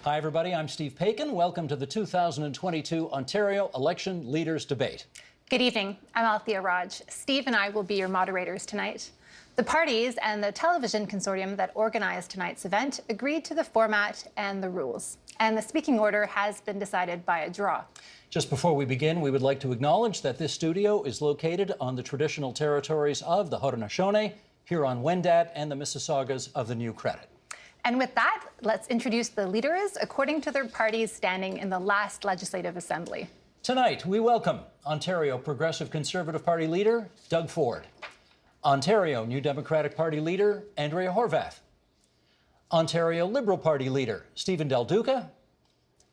Hi, everybody. I'm Steve Paikin. Welcome to the 2022 Ontario Election Leaders Debate. Good evening. I'm Althea Raj. Steve and I will be your moderators tonight. The parties and the television consortium that organized tonight's event agreed to the format and the rules. And the speaking order has been decided by a draw. Just before we begin, we would like to acknowledge that this studio is located on the traditional territories of the Haudenosaunee, Huron-Wendat, and the Mississaugas of the New Credit. And with that, let's introduce the leaders according to their parties standing in the last Legislative Assembly. Tonight, we welcome Ontario Progressive Conservative Party leader Doug Ford, Ontario New Democratic Party leader Andrea Horwath, Ontario Liberal Party leader Stephen Del Duca,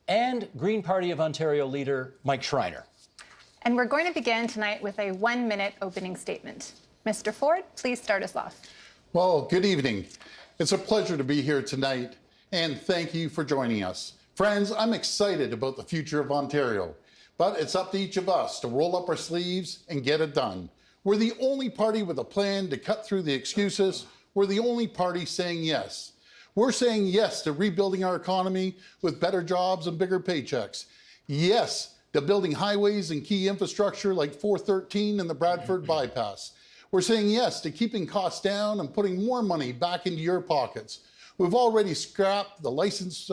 and Green Party of Ontario leader Mike Schreiner. And we're going to begin tonight with a 1-minute opening statement. Mr. Ford, please start us off. Well, good evening. It's a pleasure to be here tonight, and thank you for joining us. Friends, I'm excited about the future of Ontario, but it's up to each of us to roll up our sleeves and get it done. We're the only party with a plan to cut through the excuses. We're the only party saying yes. We're saying yes to rebuilding our economy with better jobs and bigger paychecks. Yes to building highways and key infrastructure like 413 and the Bradford bypass. We're saying yes to keeping costs down and putting more money back into your pockets. We've already scrapped the license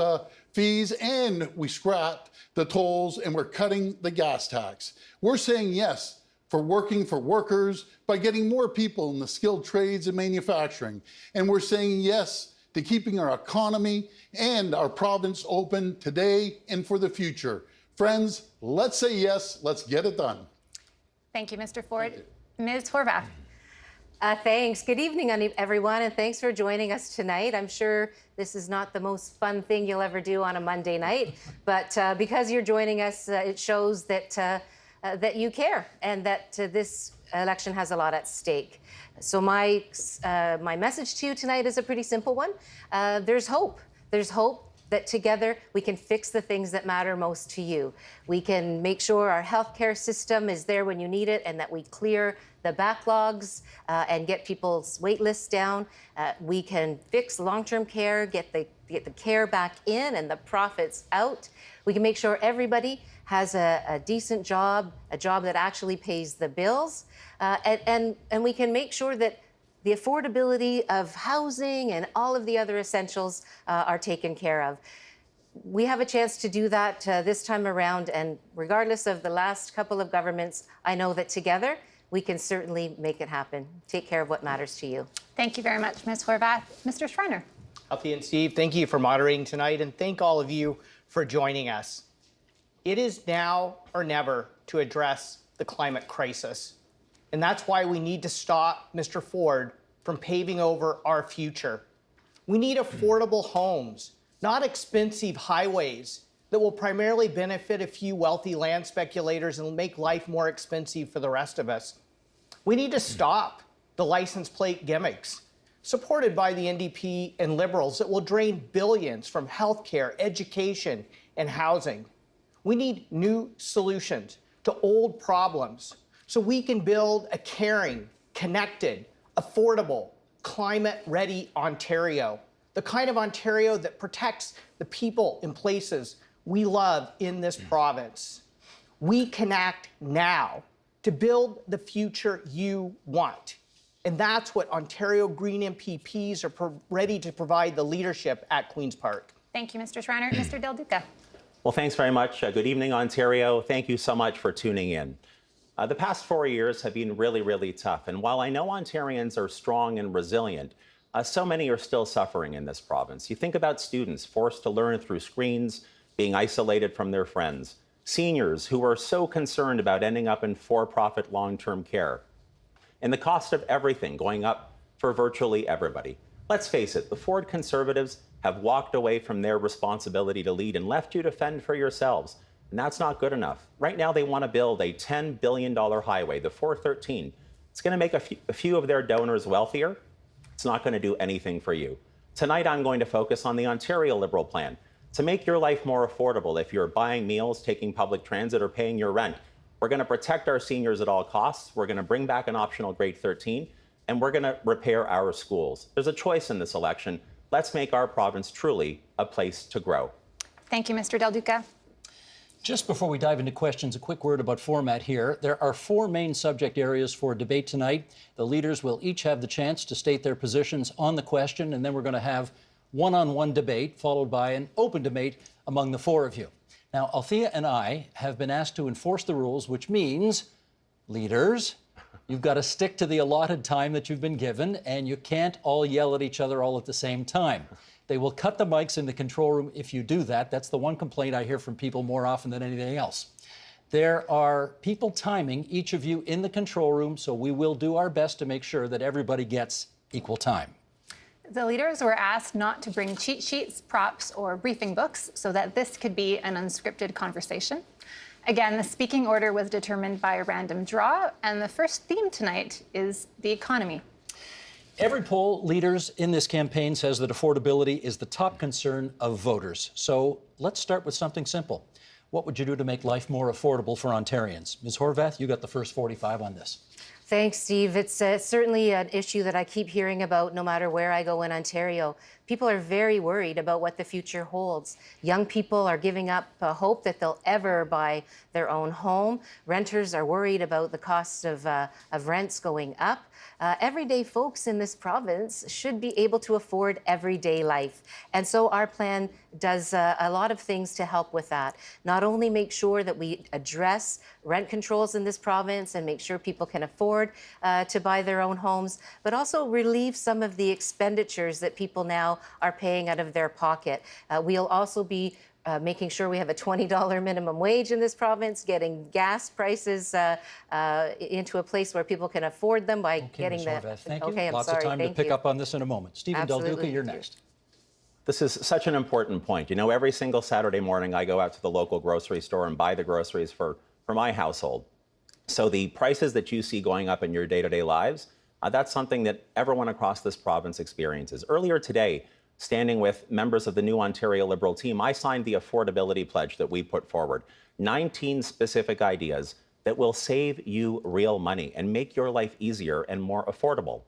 fees, and we scrapped the tolls, and we're cutting the gas tax. We're saying yes for working for workers by getting more people in the skilled trades and manufacturing. And we're saying yes to keeping our economy and our province open today and for the future. Friends, let's say yes, let's get it done. Thank you, Mr. Ford. Ms. Horwath. Thanks. Good evening, everyone, and thanks for joining us tonight. I'm sure this is not the most fun thing you'll ever do on a Monday night, but because you're joining us, it shows that that you care and that this election has a lot at stake. So my message to you tonight is a pretty simple one. There's hope. There's hope that together we can fix the things that matter most to you. We can make sure our healthcare system is there when you need it, and that we clear the backlogs and get people's wait lists down. We can fix long-term care, get the care back in and the profits out. We can make sure everybody has a decent job, a job that actually pays the bills, and we can make sure that the affordability of housing and all of the other essentials are taken care of. We have a chance to do that this time around, and regardless of the last couple of governments, I know that together we can certainly make it happen. Take care of what matters to you. Thank you very much, Ms. Horwath. Mr. Schreiner. Althea and Steve, thank you for moderating tonight, and thank all of you for joining us. It is now or never to address the climate crisis. And that's why we need to stop Mr. Ford from paving over our future. We need affordable homes, not expensive highways that will primarily benefit a few wealthy land speculators and make life more expensive for the rest of us. We need to stop the license plate gimmicks supported by the NDP and Liberals that will drain billions from healthcare, education, and housing. We need new solutions to old problems so we can build a caring, connected, affordable, climate-ready Ontario, the kind of Ontario that protects the people and places we love in this province. We can act now to build the future you want. And that's what Ontario Green MPPs are ready to provide the leadership at Queen's Park. Thank you, Mr. Schreiner. Mr. Del Duca. Well, thanks very much. Good evening, Ontario. Thank you so much for tuning in. The past 4 years have been really, really tough. And while I know Ontarians are strong and resilient, so many are still suffering in this province. You think about students forced to learn through screens, being isolated from their friends, seniors who are so concerned about ending up in for-profit long-term care, and the cost of everything going up for virtually everybody. Let's face it, the Ford Conservatives have walked away from their responsibility to lead and left you to fend for yourselves. And that's not good enough. Right now, they want to build a $10 billion highway, the 413. It's going to make a few of their donors wealthier. It's not going to do anything for you. Tonight, I'm going to focus on the Ontario Liberal plan to make your life more affordable if you're buying meals, taking public transit, or paying your rent. We're going to protect our seniors at all costs. We're going to bring back an optional grade 13, and we're going to repair our schools. There's a choice in this election. Let's make our province truly a place to grow. Thank you, Mr. Del Duca. Just before we dive into questions, a quick word about format here. There are 4 main subject areas for debate tonight. The leaders will each have the chance to state their positions on the question, and then we're going to have one-on-one debate, followed by an open debate among the 4 of you. Now, Althea and I have been asked to enforce the rules, which means, leaders, you've got to stick to the allotted time that you've been given, and you can't all yell at each other all at the same time. They will cut the mics in the control room if you do that. That's the one complaint I hear from people more often than anything else. There are people timing each of you in the control room, so we will do our best to make sure that everybody gets equal time. The leaders were asked not to bring cheat sheets, props, or briefing books so that this could be an unscripted conversation. Again, the speaking order was determined by a random draw, and the first theme tonight is the economy. Every poll, leaders in this campaign says that affordability is the top concern of voters. So let's start with something simple. What would you do to make life more affordable for Ontarians? Ms. Horvath, you got the first 45 on this. Thanks, Steve. It's certainly an issue that I keep hearing about no matter where I go in Ontario. People are very worried about what the future holds. Young people are giving up hope that they'll ever buy their own home. Renters are worried about the cost of rents going up. Everyday folks in this province should be able to afford everyday life. And so our plan does a lot of things to help with that. Not only make sure that we address rent controls in this province and make sure people can afford to buy their own homes, but also relieve some of the expenditures that people now are paying out of their pocket. We'll also be making sure we have a $20 minimum wage in this province, getting gas prices into a place where people can afford them by getting Ms. the... Horvath, thank you. Okay, I'm Lots sorry. of time to Thank pick you. up on this in a moment. Stephen Del Duca, Absolutely. you're Thank you. next. This is such an important point. You know, every single Saturday morning, I go out to the local grocery store and buy the groceries for my household. So the prices that you see going up in your day-to-day lives, that's something that everyone across this province experiences. Earlier today, standing with members of the new Ontario Liberal team, I signed the affordability pledge that we put forward. 19 specific ideas that will save you real money and make your life easier and more affordable.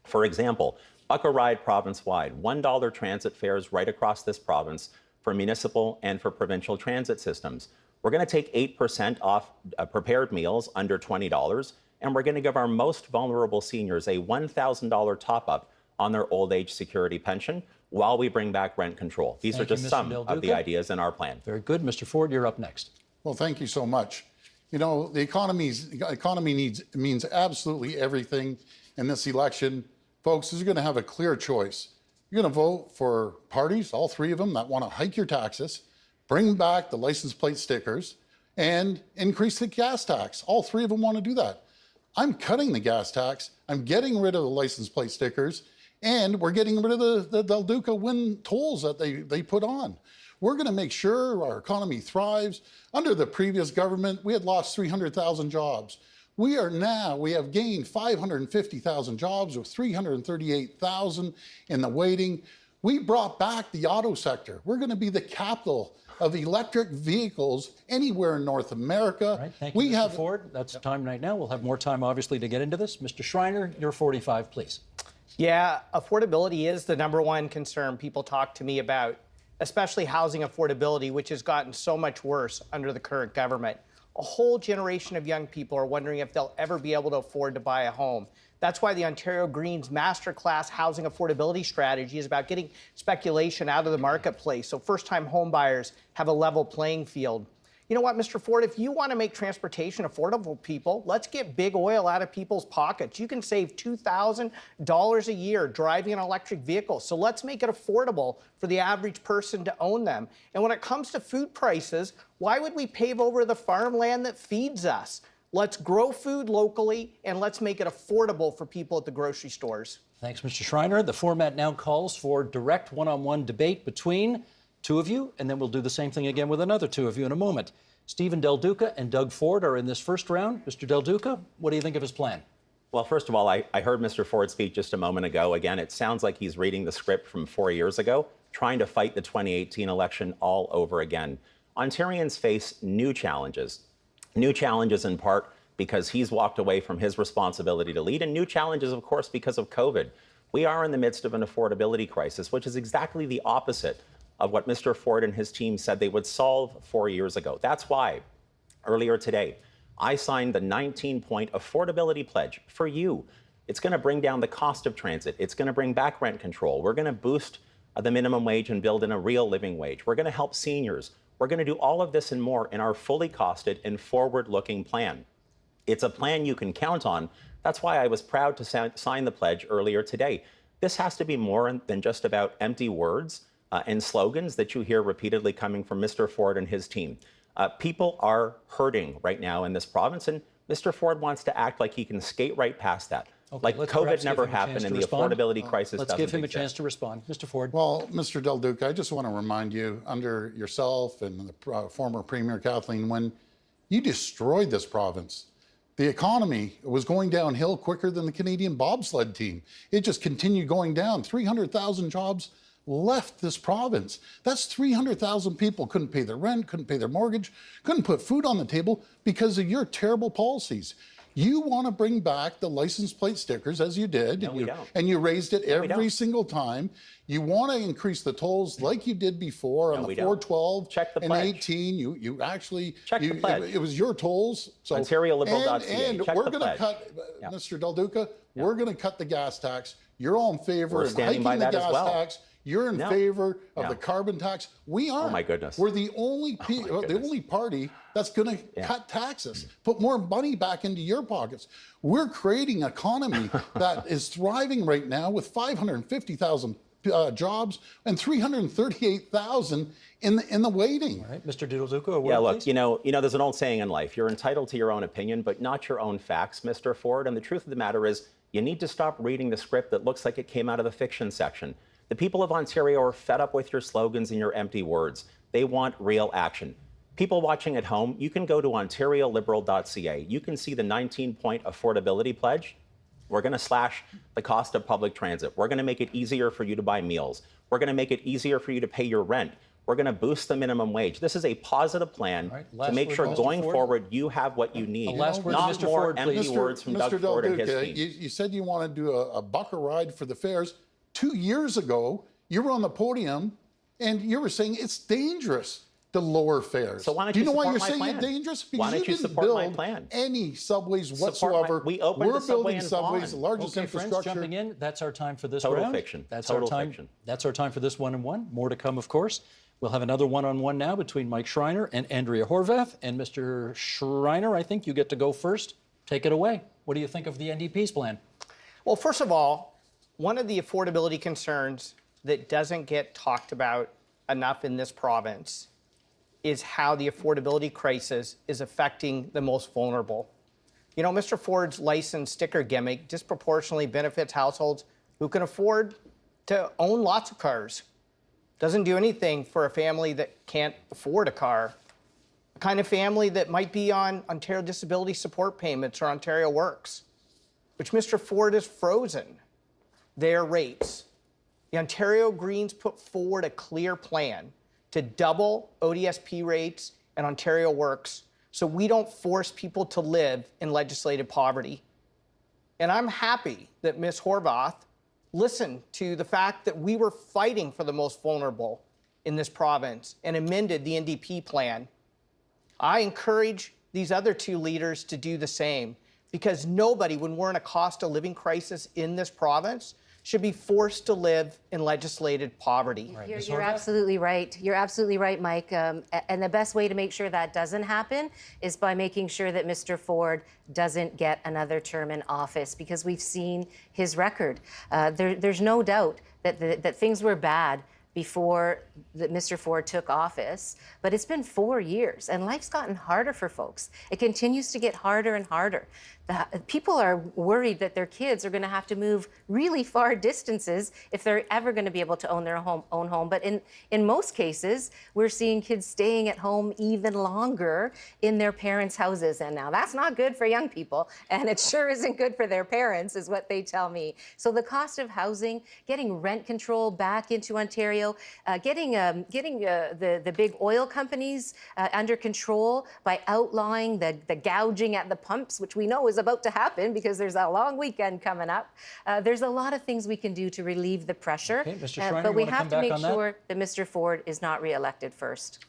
For example, buck a ride province-wide, $1 transit fares right across this province for municipal and for provincial transit systems. We're going to take 8% off prepared meals under $20, and we're going to give our most vulnerable seniors a $1,000 top-up on their old age security pension while we bring back rent control. These are just some of the ideas in our plan. Very good. Mr. Ford, you're up next. Well, thank you so much. You know, the economy means absolutely everything in this election. Folks, you're going to have a clear choice. You're going to vote for parties, all 3 of them, that want to hike your taxes, bring back the license plate stickers, and increase the gas tax. All 3 of them want to do that. I'm cutting the gas tax. I'm getting rid of the license plate stickers, and we're getting rid of the Del Duca wind tolls that they put on. We're going to make sure our economy thrives. Under the previous government, we had lost 300,000 jobs. We have gained 550,000 jobs with 338,000 in the waiting. We brought back the auto sector. We're going to be the capital of electric vehicles anywhere in North America. All right, thank you, Mr. Ford. That's time right now. We'll have more time, obviously, to get into this. Mr. Schreiner, you're 45, please. Yeah, affordability is the #1 concern people talk to me about, especially housing affordability, which has gotten so much worse under the current government. A whole generation of young people are wondering if they'll ever be able to afford to buy a home. That's why the Ontario Greens Masterclass Housing Affordability Strategy is about getting speculation out of the marketplace so first-time home buyers have a level playing field. You know what, Mr. Ford, if you want to make transportation affordable for people, let's get big oil out of people's pockets. You can save $2,000 a year driving an electric vehicle. So let's make it affordable for the average person to own them. And when it comes to food prices, why would we pave over the farmland that feeds us? Let's grow food locally and let's make it affordable for people at the grocery stores. Thanks, Mr. Schreiner. The format now calls for direct one-on-one debate between 2 of you, and then we'll do the same thing again with another 2 of you in a moment. Stephen Del Duca and Doug Ford are in this first round. Mr. Del Duca, what do you think of his plan? Well, first of all, I heard Mr. Ford speak just a moment ago. Again, it sounds like he's reading the script from 4 years ago, trying to fight the 2018 election all over again. Ontarians face new challenges in part because he's walked away from his responsibility to lead, and new challenges, of course, because of COVID. We are in the midst of an affordability crisis, which is exactly the opposite of what Mr. Ford and his team said they would solve 4 years ago. That's why earlier today, I signed the 19-point affordability pledge for you. It's going to bring down the cost of transit. It's going to bring back rent control. We're going to boost the minimum wage and build in a real living wage. We're going to help seniors. We're going to do all of this and more in our fully costed and forward-looking plan. It's a plan you can count on. That's why I was proud to sign the pledge earlier today. This has to be more than just about empty words and slogans that you hear repeatedly coming from Mr. Ford and his team. People are hurting right now in this province, and Mr. Ford wants to act like he can skate right past that. Okay, like COVID never happened and the affordability crisis Let's doesn't give him a exist. chance to respond. Mr. Ford. Well, Mr. Del Duca, I just want to remind you, under yourself and the former Premier Kathleen Wynne, you destroyed this province. The economy was going downhill quicker than the Canadian bobsled team. It just continued going down. 300,000 jobs left this province. That's 300,000 people couldn't pay their rent, couldn't pay their mortgage, couldn't put food on the table because of your terrible policies. You want to bring back the license plate stickers, as you did, and you raised it every single time. You want to increase the tolls like you did before on the 412 and 18. You actually Check the pledge. It was your tolls. So OntarioLiberal.ca. and Check we're the going to pledge. cut, Mr. Del Duca. We're going to cut the gas tax. You're all in favor We're of standing hiking by the that as gas well. tax. You're in favor of the carbon tax. We aren't. Oh my goodness. We're the only the only party that's going to cut taxes, put more money back into your pockets. We're creating an economy that is thriving right now with 550,000 jobs and 338,000 in the waiting. All right, Mr. Del Duca, a word, Yeah, look, please. you know, there's an old saying in life: you're entitled to your own opinion, but not your own facts, Mr. Ford. And the truth of the matter is, you need to stop reading the script that looks like it came out of the fiction section. The people of Ontario are fed up with your slogans and your empty words. They want real action. People watching at home, you can go to OntarioLiberal.ca. You can see the 19-point affordability pledge. We're going to slash the cost of public transit. We're going to make it easier for you to buy meals. We're going to make it easier for you to pay your rent. We're going to boost the minimum wage. This is a positive plan to make sure going forward you have what you need. Last word to not Mr. more Ford, empty please. words from Doug Ford and his team. You said you want to do a buck a ride for the fares. 2 years ago, you were on the podium and you were saying it's dangerous to lower fares. So why don't Do you know why support you're my saying plan? it's dangerous? Because Why don't you didn't support my build plan? any subways Support whatsoever. we opened We're the subway building in subways, the Vaughan. largest Okay, friends, infrastructure. jumping in, that's our time for this Total round. fiction. That's Total our time. fiction. That's our time for this one-on-one. More to come, of course. We'll have another one-on-one now between Mike Schreiner and Andrea Horvath. And Mr. Schreiner, I think you get to go first. Take it away. What do you think of the NDP's plan? Well, first of all, one of the affordability concerns that doesn't get talked about enough in this province is how the affordability crisis is affecting the most vulnerable. You know, Mr. Ford's license sticker gimmick disproportionately benefits households who can afford to own lots of cars. Doesn't do anything for a family that can't afford a car. The kind of family that might be on Ontario Disability Support Payments or Ontario Works, which Mr. Ford has frozen their rates. The Ontario Greens put forward a clear plan to double ODSP rates and Ontario Works so we don't force people to live in legislative poverty. And I'm happy that Ms. Horvath listened to the fact that we were fighting for the most vulnerable in this province and amended the NDP plan. I encourage these other two leaders to do the same, because nobody, when we're in a cost of living crisis in this province, should be forced to live in legislated poverty. Right, You're, Ms. you're Horvath? absolutely right. You're absolutely right, Mike. And the best way to make sure that doesn't happen is by making sure that Mr. Ford doesn't get another term in office, because we've seen his record. There's no doubt that things were bad before Mr. Ford took office, but it's been 4 years and life's gotten harder for folks. It continues to get harder and harder. People are worried that their kids are going to have to move really far distances if they're ever going to be able to own their own home. But in most cases, we're seeing kids staying at home even longer in their parents' houses. And now that's not good for young people, and it sure isn't good for their parents, is what they tell me. So the cost of housing, getting rent control back into Ontario, getting the big oil companies under control by outlawing the gouging at the pumps, which we know is is about to happen because there's a long weekend coming up. There's a lot of things we can do to relieve the pressure. Okay, Mr. Schreiner, but you we wanna have come to back make on that? sure that Mr. Ford is not re-elected first.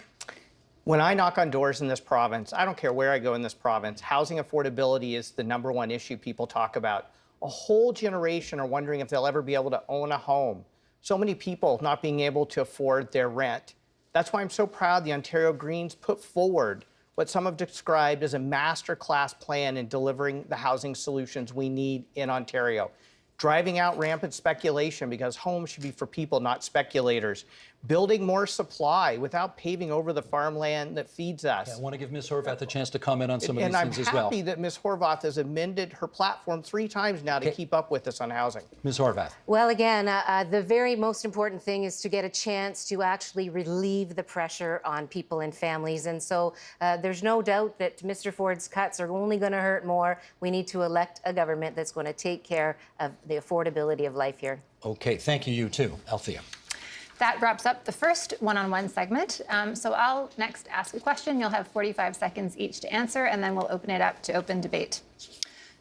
When I knock on doors in this province, I don't care where I go in this province, housing affordability is the #1 issue people talk about. A whole generation are wondering if they'll ever be able to own a home. So many people not being able to afford their rent. That's why I'm so proud the Ontario Greens put forward what some have described as a masterclass plan in delivering the housing solutions we need in Ontario. Driving out rampant speculation because homes should be for people, not speculators. Building more supply without paving over the farmland that feeds us. I want to give Ms. Horvath a chance to comment on some of And these I'm things as well. happy that Ms. Horvath has amended her platform 3 times now to keep up with us on housing. Ms. Horvath. Well, again, the very most important thing is to get a chance to actually relieve the pressure on people and families. And so there's no doubt that Mr. Ford's cuts are only going to hurt more. We need to elect a government that's going to take care of the affordability of life here. Okay, thank you, you too. Althea. That wraps up the first one-on-one segment. So I'll next ask a question. You'll have 45 seconds each to answer, and then we'll open it up to open debate.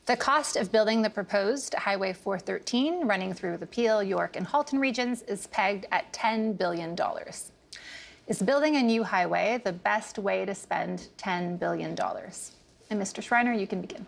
The cost of building the proposed Highway 413 running through the Peel, York, and Halton regions is pegged at $10 billion. Is building a new highway the best way to spend $10 billion? And Mr. Schreiner, you can begin.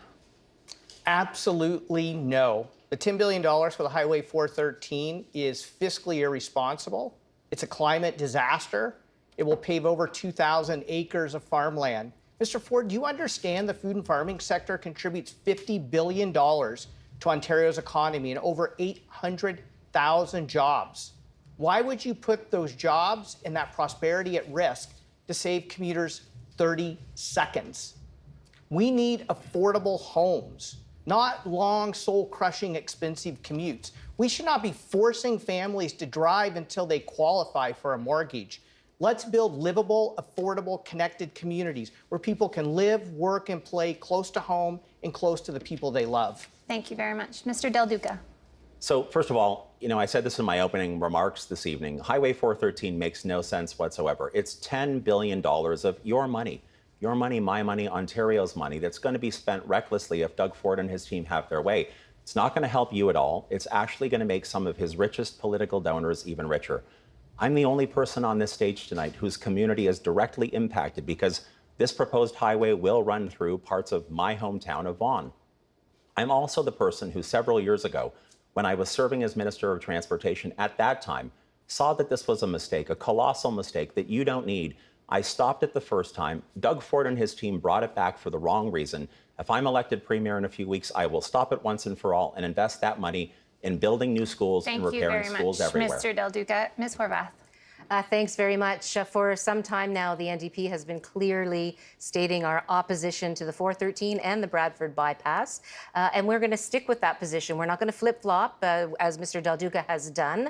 Absolutely no. The $10 billion for the Highway 413 is fiscally irresponsible. It's a climate disaster. It will pave over 2,000 acres of farmland. Mr. Ford, do you understand the food and farming sector contributes $50 billion to Ontario's economy and over 800,000 jobs? Why would you put those jobs and that prosperity at risk to save commuters 30 seconds? We need affordable homes, not long, soul-crushing, expensive commutes. We should not be forcing families to drive until they qualify for a mortgage. Let's build livable, affordable, connected communities where people can live, work, and play close to home and close to the people they love. Thank you very much. Mr. Del Duca. So first of all, I said this in my opening remarks this evening. Highway 413 makes no sense whatsoever. It's $10 billion of your money. Your money, my money, Ontario's money that's going to be spent recklessly if Doug Ford and his team have their way. It's not going to help you at all. It's actually going to make some of his richest political donors even richer. I'm the only person on this stage tonight whose community is directly impacted because this proposed highway will run through parts of my hometown of Vaughan. I'm also the person who several years ago, when I was serving as Minister of Transportation at that time, saw that this was a mistake, a colossal mistake that you don't need. I stopped it the first time. Doug Ford and his team brought it back for the wrong reason. If I'm elected premier in a few weeks, I will stop it once and for all and invest that money in building new schools and repairing schools everywhere. Thank you very much, Mr. Del Duca. Ms. Horvath. Thanks very much. For some time now, the NDP has been clearly stating our opposition to the 413 and the Bradford bypass, and we're going to stick with that position. We're not going to flip-flop, as Mr. Del Duca has done,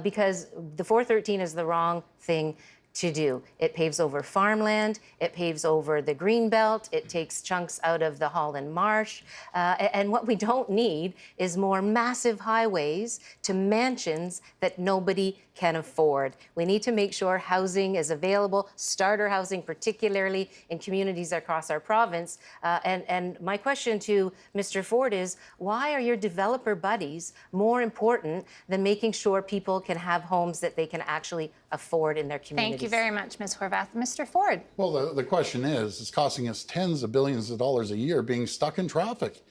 because the 413 is the wrong thing to do. It paves over farmland, it paves over the greenbelt, it takes chunks out of the Holland Marsh, and what we don't need is more massive highways to mansions that nobody can afford. We need to make sure housing is available, starter housing, particularly in communities across our province. And my question to Mr. Ford is, why are your developer buddies more important than making sure people can have homes that they can actually afford in their communities? Thank you very much, Ms. Horvath. Mr. Ford. Well, the question is, it's costing us tens of billions of dollars a year being stuck in traffic.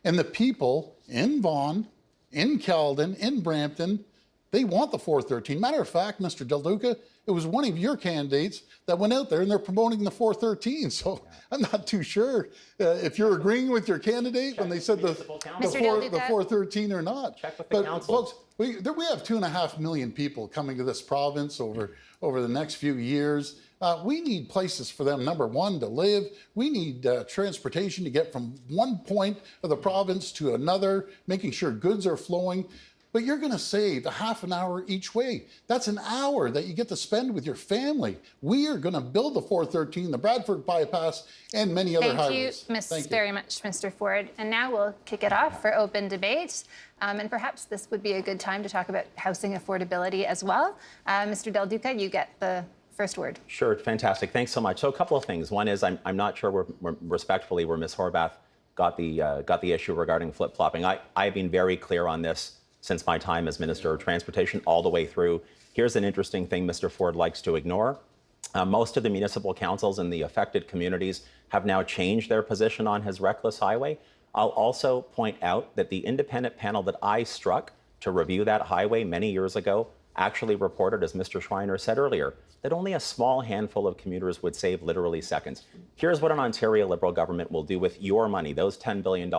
And the people in Vaughan, in Caledon, in Brampton, they want the 413. Matter of fact, Mr. Del Duca, it was one of your candidates that went out there and they're promoting the 413. So I'm not too sure if you're agreeing with your candidate when they said the 413 or not. Check with the council. Folks, we have 2.5 million people coming to this province over the next few years. We need places for them, number one, to live. We need transportation to get from one point of the province to another, making sure goods are flowing. But you're going to save a half an hour each way. That's an hour that you get to spend with your family. We are going to build the 413, the Bradford bypass, and many other highways. Thank you very much, Mr. Ford. And now we'll kick it off for open debate. And perhaps this would be a good time to talk about housing affordability as well. Mr. Del Duca, you get the first word. Sure, fantastic. Thanks so much. So a couple of things. One is I'm not sure respectfully where Ms. Horvath got the issue regarding flip-flopping. I've been very clear on this since my time as Minister of Transportation all the way through. Here's an interesting thing Mr. Ford likes to ignore. Most of the municipal councils in the affected communities have now changed their position on his reckless highway. I'll also point out that the independent panel that I struck to review that highway many years ago actually reported, as Mr. Schreiner said earlier, that only a small handful of commuters would save literally seconds. Here's what an Ontario Liberal government will do with your money, those $10 billion.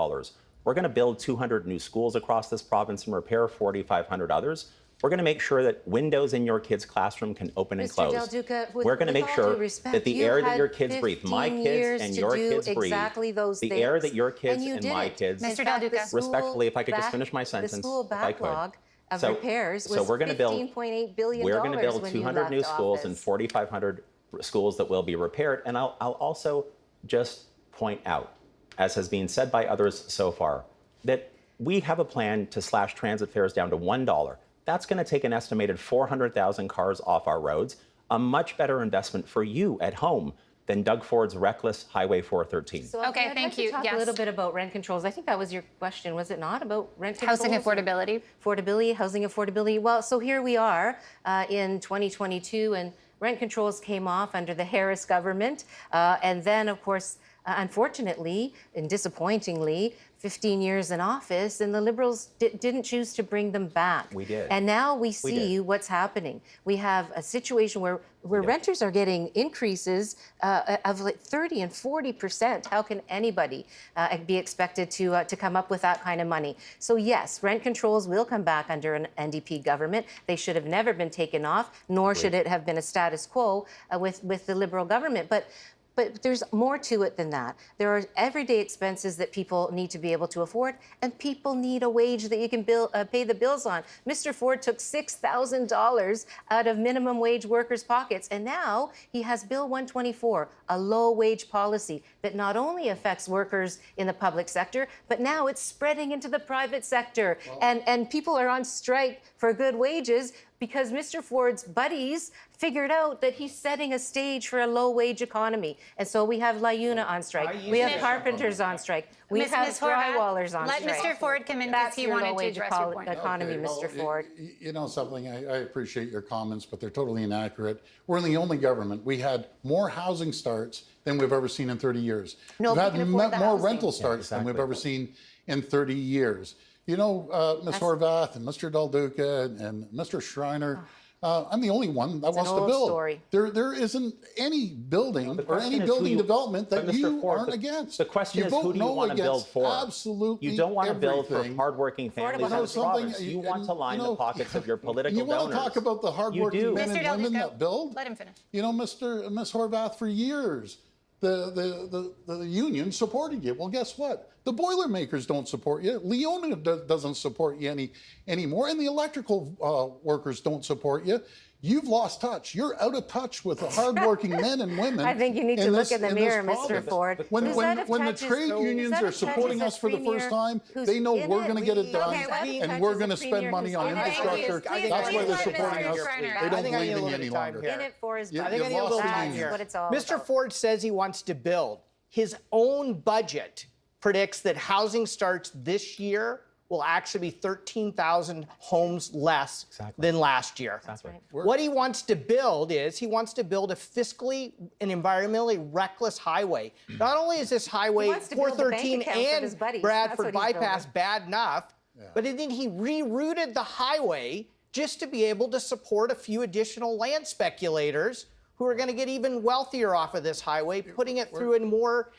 We're going to build 200 new schools across this province and repair 4,500 others. We're going to make sure that windows in your kids' classroom can open and close. Del Duca, We're going to make sure that the air that your kids breathe, my kids and your kids breathe, the air that your kids and my kids, Mr. Del Duca. respectfully, if I could just finish my sentence, the school backlog of repairs was $15.8 billion. we're going to build 200 new schools and 4,500 schools that will be repaired. And I'll also just point out, as has been said by others so far, that we have a plan to slash transit fares down to $1. That's going to take an estimated 400,000 cars off our roads, a much better investment for you at home than Doug Ford's reckless Highway 413. So Okay, I'd thank like to you. talk Yes. a little bit about rent controls. I think that was your question, was it not? About rent controls? Housing affordability. Affordability, housing affordability. Well, so here we are in 2022, and rent controls came off under the Harris government. And then, of course, unfortunately and disappointingly, 15 years in office, and the Liberals didn't choose to bring them back. We did. And now we see what's happening. We have a situation where renters are getting increases of like 30 and 40%. How can anybody be expected to come up with that kind of money? So yes, rent controls will come back under an NDP government. They should have never been taken off, nor should it have been a status quo with the Liberal government. But there's more to it than that. There are everyday expenses that people need to be able to afford, and people need a wage that you can pay the bills on. Mr. Ford took $6,000 out of minimum wage workers' pockets, and now he has Bill 124, a low-wage policy that not only affects workers in the public sector, but now it's spreading into the private sector. And people are on strike for good wages because Mr. Ford's buddies figured out that he's setting a stage for a low-wage economy. And so we have LIUNA on strike. We have carpenters on strike. We have drywallers on strike. Let Mr. Ford come in because he wanted to address your point. Economy, Okay, well, Mr. Ford. You know something, I appreciate your comments, but they're totally inaccurate. We're the only government. We had more housing starts than we've ever seen in 30 years. Nobody We've can had afford the more housing. rental starts than we've ever seen in 30 years. You know, Ms. Horvath and Mr. Del Duca and Mr. Schreiner, I'm the only one that wants to build. Story. There isn't any building or question any is building who you- development that but Mr. you Ford, aren't the- against. the question You is, vote who do you no want to build against for? Absolutely You don't want to build for everything. hardworking families in know the province. You want to line the pockets of your political you donors. want to talk about the hardworking do. men Mr. and Del women Duca, that build? let him finish. You know, Ms. Horvath, for years, the union supported you. Well, guess what? The Boilermakers don't support you. LIUNA doesn't support you anymore, and the electrical workers don't support you. You've lost touch. You're out of touch with the hardworking men and women. I think you need to look in the mirror, Mr. province. Ford. When Who's out of the touch is- trade who's unions out are of touch supporting is a us for the premier first time, who's they know in we're it. going to get it done, Okay, who's out of and touch we're is going a to spend premier money on who's in it. infrastructure. Please, That's why they're let supporting Mr. us. Schreiner. They don't I think I need believe a in you little any bit of time longer. here. In it for his You- buddy. I think I need a You've little lost time the here. That's what it's all Mr. about. Ford says he wants to build. His own budget predicts that housing starts this year will actually be 13,000 homes less than last year. Exactly. What he wants to build is he wants to build a fiscally and environmentally reckless highway. Not only is this highway wants to build a bank 413 account for his and buddies. Bradford That's what he's bypass building. bad enough, but then he rerouted the highway just to be able to support a few additional land speculators who are going to get even wealthier off of this highway, putting it through a more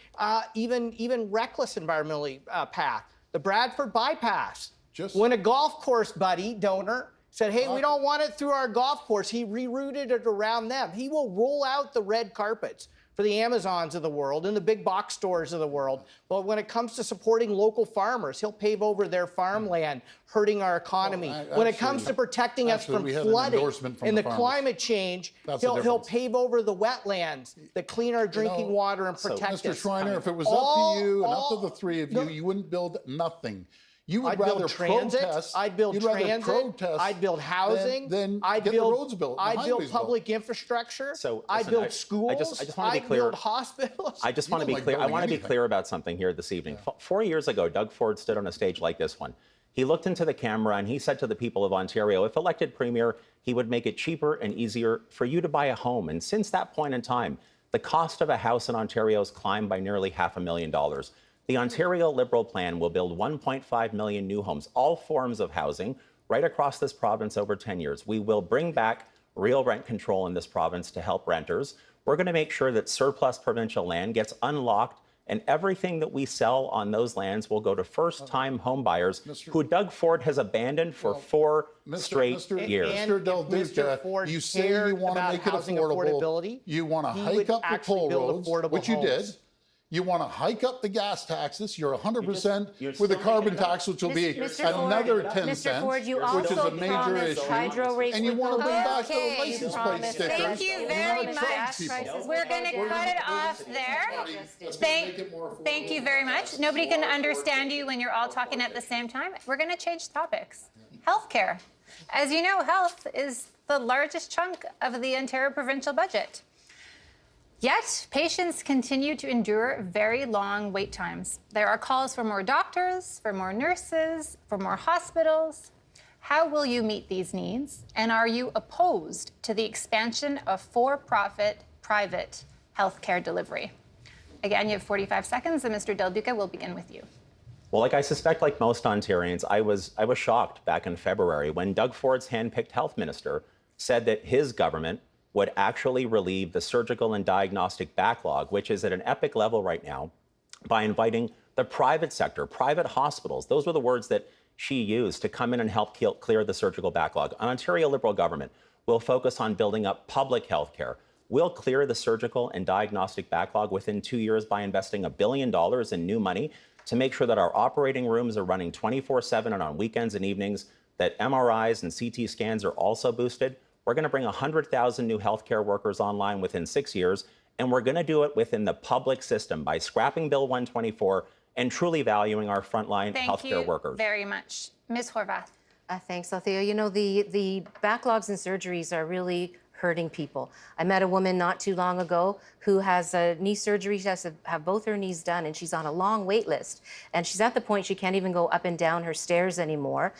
even reckless environmentally path. The Bradford bypass. When a golf course donor said, hey, we don't want it through our golf course, he rerouted it around them. He will roll out the red carpets for the Amazons of the world and the big box stores of the world. But when it comes to supporting local farmers, he'll pave over their farmland, hurting our economy. When it comes to protecting us from we had an flooding endorsement from and the the farmers. climate change, That's the he'll difference. pave over the wetlands that clean our drinking water and protect Mr. us. Schreiner, if it was up to you and up to the three of you, you wouldn't build nothing. You would I'd rather build transit. protest. I'd build you'd rather transit. protest I'd build housing. Than I'd get build the roads built. the I'd build highways public infrastructure. So, I'd listen, built schools. I just want to be clear. I'd build hospitals. I just You want to don't be like clear. I building want to be anything. clear about something here this evening. 4 years ago, Doug Ford stood on a stage like this one. He looked into the camera and he said to the people of Ontario, if elected premier, he would make it cheaper and easier for you to buy a home. And since that point in time, the cost of a house in Ontario has climbed by nearly $500,000. The Ontario Liberal plan will build 1.5 million new homes, all forms of housing, right across this province over 10 years. We will bring back real rent control in this province to help renters. We're going to make sure that surplus provincial land gets unlocked, and everything that we sell on those lands will go to first-time home buyers who Doug Ford has abandoned for 4 straight years. Mr. Del Mr. Duca, Ford you say cared you want to about make it housing affordable. affordability, You want to he hike would up the actually toll build roads, affordable which you did. homes. You want to hike up the gas taxes. You're 100% you're with the still carbon making it up. tax, which will be Mr. Ford, another 10 Mr. cents, Ford, you which is also a major promised issue. hydro rates And you would want to go bring down. back the Okay, license plate promised. stickers. Thank you and very wanna charge much. people. We're going to cut it off there. Thank you very much. Nobody can understand you when you're all talking at the same time. We're going to change topics. Healthcare. As you know, health is the largest chunk of the Ontario provincial budget. Yet, patients continue to endure very long wait times. There are calls for more doctors, for more nurses, for more hospitals. How will you meet these needs? And are you opposed to the expansion of for-profit private healthcare delivery? Again, you have 45 seconds, and Mr. Del Duca will begin with you. Well, I suspect, like most Ontarians, I was shocked back in February when Doug Ford's hand-picked health minister said that his government would actually relieve the surgical and diagnostic backlog, which is at an epic level right now, by inviting the private sector, private hospitals. Those were the words that she used to come in and help clear the surgical backlog. An Ontario Liberal government will focus on building up public health care. We'll clear the surgical and diagnostic backlog within 2 years by investing $1 billion in new money to make sure that our operating rooms are running 24/7 and on weekends and evenings, that MRIs and CT scans are also boosted. We're going to bring 100,000 new healthcare workers online within 6 years, and we're going to do it within the public system by scrapping Bill 124 and truly valuing our frontline healthcare workers. Thank you very much. Ms. Horvath. Thanks, Althea. You know, the backlogs in surgeries are really hurting people. I met a woman not too long ago who has a knee surgery. She has to have both her knees done, and she's on a long wait list. And she's at the point she can't even go up and down her stairs anymore.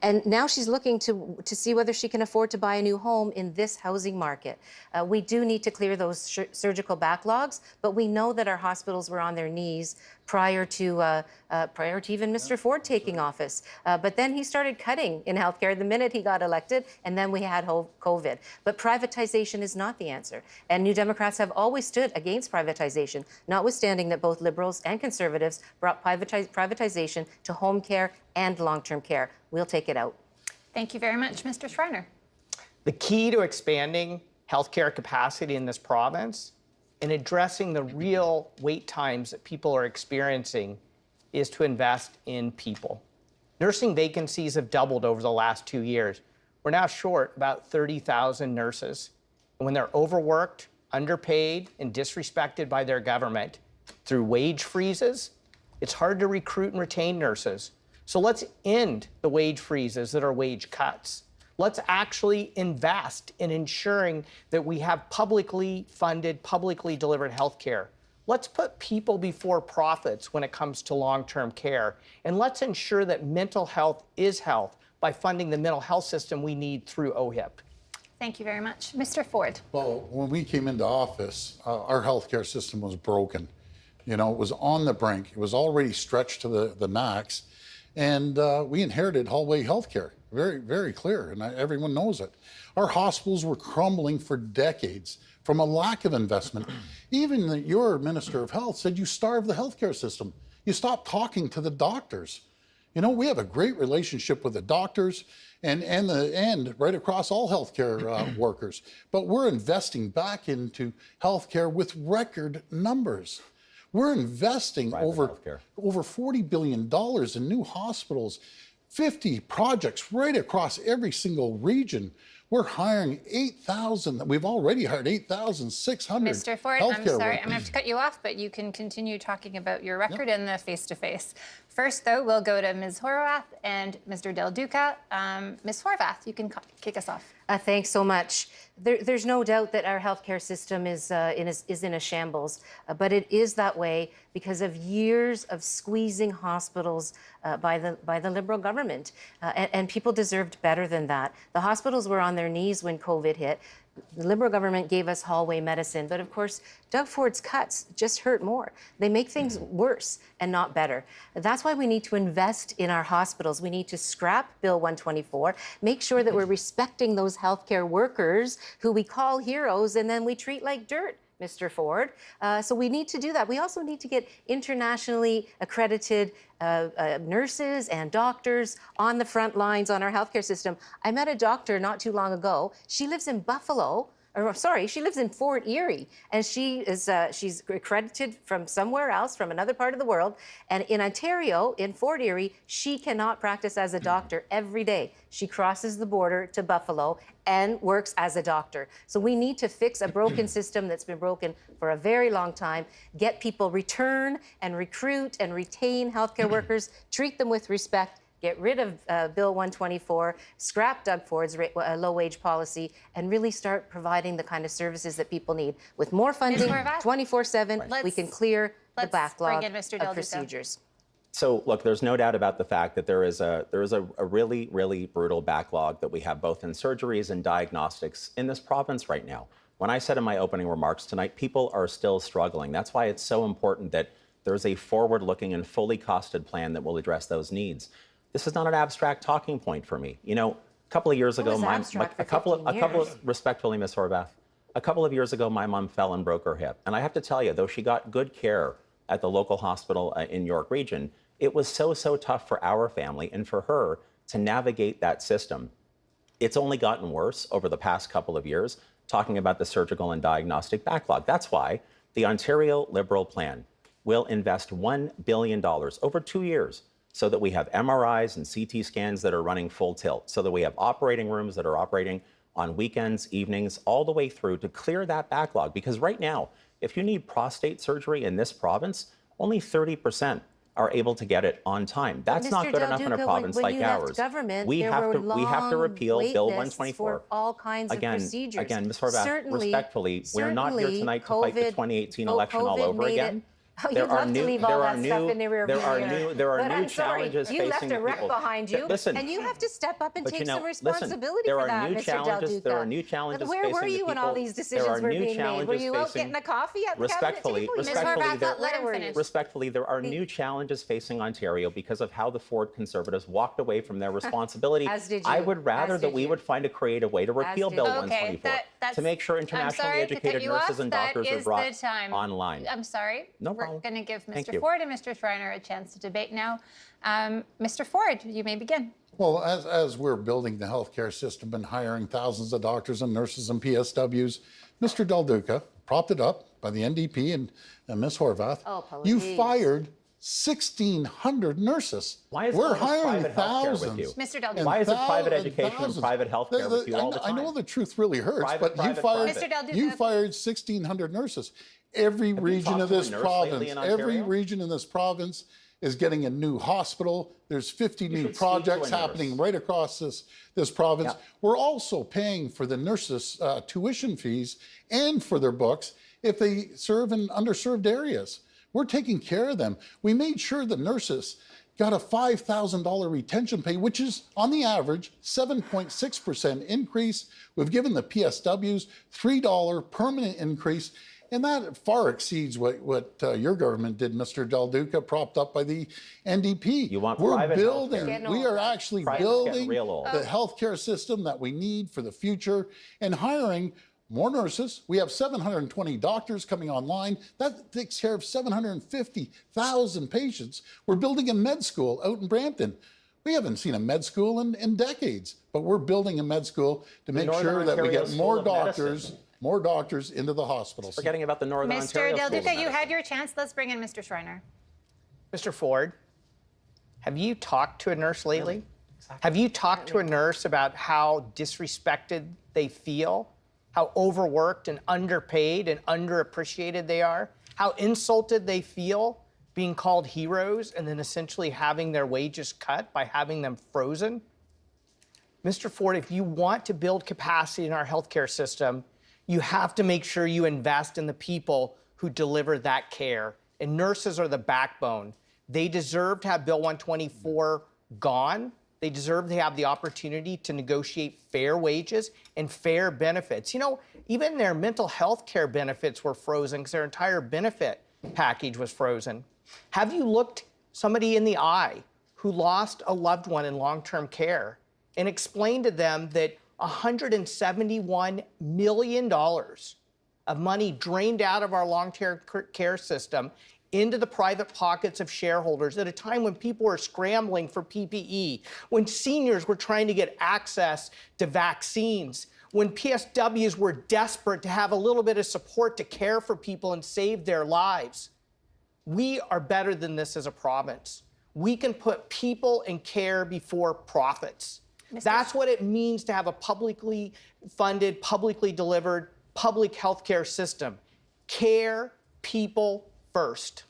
And now she's looking to see whether she can afford to buy a new home in this housing market. We do need to clear those surgical backlogs, but we know that our hospitals were on their knees prior to even Mr. Ford taking office. But then he started cutting in healthcare the minute he got elected, and then we had COVID. But privatization is not the answer. And New Democrats have always stood against privatization, notwithstanding that both Liberals and Conservatives brought privatization to home care and long-term care. We'll take it out. Thank you very much, Mr. Schreiner. The key to expanding healthcare capacity in this province and addressing the real wait times that people are experiencing is to invest in people. Nursing vacancies have doubled over the last 2 years. We're now short about 30,000 nurses. And when they're overworked, underpaid, and disrespected by their government through wage freezes, it's hard to recruit and retain nurses. So let's end the wage freezes that are wage cuts. Let's actually invest in ensuring that we have publicly funded, publicly delivered health care. Let's put people before profits when it comes to long-term care. And let's ensure that mental health is health by funding the mental health system we need through OHIP. Thank you very much. Mr. Ford. Well, when we came into office, our healthcare system was broken. You know, it was on the brink. It was already stretched to the max. And we inherited hallway healthcare, very, very clear, and everyone knows it. Our hospitals were crumbling for decades from a lack of investment. Even your Minister of Health said you starved the healthcare system. You stopped talking to the doctors. You know, we have a great relationship with the doctors and right across all healthcare workers, but we're investing back into healthcare with record numbers. We're investing over $40 billion in new hospitals, 50 projects right across every single region. We're hiring 8,000. We've already hired 8,600 Mr. Ford, healthcare I'm sorry, workers. I'm going to have to cut you off, but you can continue talking about your record and the face-to-face. First, though, we'll go to Ms. Horwath and Mr. Del Duca. Ms. Horwath, you can kick us off. Thanks so much. There's no doubt that our healthcare system is in a shambles, but it is that way because of years of squeezing hospitals by the Liberal government, and people deserved better than that. The hospitals were on their knees when COVID hit. The Liberal government gave us hallway medicine, but of course, Doug Ford's cuts just hurt more. They make things worse and not better. That's why we need to invest in our hospitals. We need to scrap Bill 124, make sure that we're respecting those healthcare workers who we call heroes and then we treat like dirt, Mr. Ford. So we need to do that. We also need to get internationally accredited nurses and doctors on the front lines on our healthcare system. I met a doctor not too long ago. She lives in Buffalo. She lives in Fort Erie, and she's accredited from somewhere else, from another part of the world. And in Ontario, in Fort Erie, she cannot practice as a doctor every day. She crosses the border to Buffalo and works as a doctor. So we need to fix a broken system that's been broken for a very long time, get people return and recruit and retain healthcare workers, treat them with respect, get rid of Bill 124, scrap Doug Ford's low-wage policy, and really start providing the kind of services that people need. With more funding, 24/7, we can clear the backlog of procedures. So, look, there's no doubt about the fact that there is a really, really brutal backlog that we have both in surgeries and diagnostics in this province right now. When I said in my opening remarks tonight, people are still struggling. That's why it's so important that there's a forward-looking and fully costed plan that will address those needs. This is not an abstract talking point for me. You know, a couple of years ago, respectfully, Ms. Horwath, a couple of years ago, my mom fell and broke her hip. And I have to tell you, though she got good care at the local hospital in York Region, it was so tough for our family and for her to navigate that system. It's only gotten worse over the past couple of years, talking about the surgical and diagnostic backlog. That's why the Ontario Liberal plan will invest $1 billion over 2 years so that we have MRIs and CT scans that are running full tilt, so that we have operating rooms that are operating on weekends, evenings, all the way through to clear that backlog. Because right now, if you need prostate surgery in this province, only 30% are able to get it on time. That's not good enough in a province like ours. We have to repeal Bill 124. For all kinds of procedures. Again, Ms. Horwath, respectfully, we're not here tonight to fight the 2018 election all over again. There are new challenges facing people. You left a wreck behind you, and you have to step up and take some responsibility for that, Mr. Del Duca. There are new challenges facing Where were you when all these decisions were being made? Were you out getting a coffee at the cabinet table? Respectfully, there are new challenges facing Ontario because of how the Ford Conservatives walked away from their responsibility. I would rather that we would find a creative way to repeal Bill 124 to make sure internationally educated nurses and doctors are brought online. I'm sorry. No problem. We're going to give Mr. Ford and Mr. Schreiner a chance to debate now. Mr. Ford, you may begin. Well, as we're building the healthcare system and hiring thousands of doctors and nurses and PSWs, Mr. Del Duca, propped it up by the NDP and Ms. Horwath, you fired 1,600 nurses. Why is we're hiring thousands. With you? Mr. Del Duca. Why is it private education and private health care with you all the time? I know the truth really hurts, but you fired 1,600 nurses. Every region of this province is getting a new hospital. There's 50 new projects happening right across this province. Yeah. We're also paying for the nurses' tuition fees and for their books if they serve in underserved areas. We're taking care of them. We made sure the nurses got a $5,000 retention pay, which is, on the average, 7.6% increase. We've given the PSWs $3 permanent increase. And that far exceeds what your government did, Mr. Del Duca, propped up by the NDP. You want private healthcare. We are actually building the healthcare system that we need for the future and hiring more nurses. We have 720 doctors coming online. That takes care of 750,000 patients. We're building a med school out in Brampton. We haven't seen a med school in decades, but we're building a med school to make sure that we get more doctors into the hospitals. Forgetting about the Northern Ontario Mr. Del Duca, you had your chance. Let's bring in Mr. Schreiner. Mr. Ford, have you talked to a nurse lately? Exactly. Have you talked to a nurse about how disrespected they feel, how overworked and underpaid and underappreciated they are, how insulted they feel being called heroes and then essentially having their wages cut by having them frozen? Mr. Ford, if you want to build capacity in our healthcare system, you have to make sure you invest in the people who deliver that care. And nurses are the backbone. They deserve to have Bill 124 gone. They deserve to have the opportunity to negotiate fair wages and fair benefits. You know, even their mental health care benefits were frozen because their entire benefit package was frozen. Have you looked somebody in the eye who lost a loved one in long-term care and explained to them that $171 million of money drained out of our long-term care system into the private pockets of shareholders at a time when people were scrambling for PPE, when seniors were trying to get access to vaccines, when PSWs were desperate to have a little bit of support to care for people and save their lives? We are better than this as a province. We can put people and care before profits. That's what it means to have a publicly funded, publicly delivered, public healthcare system. Care, people first.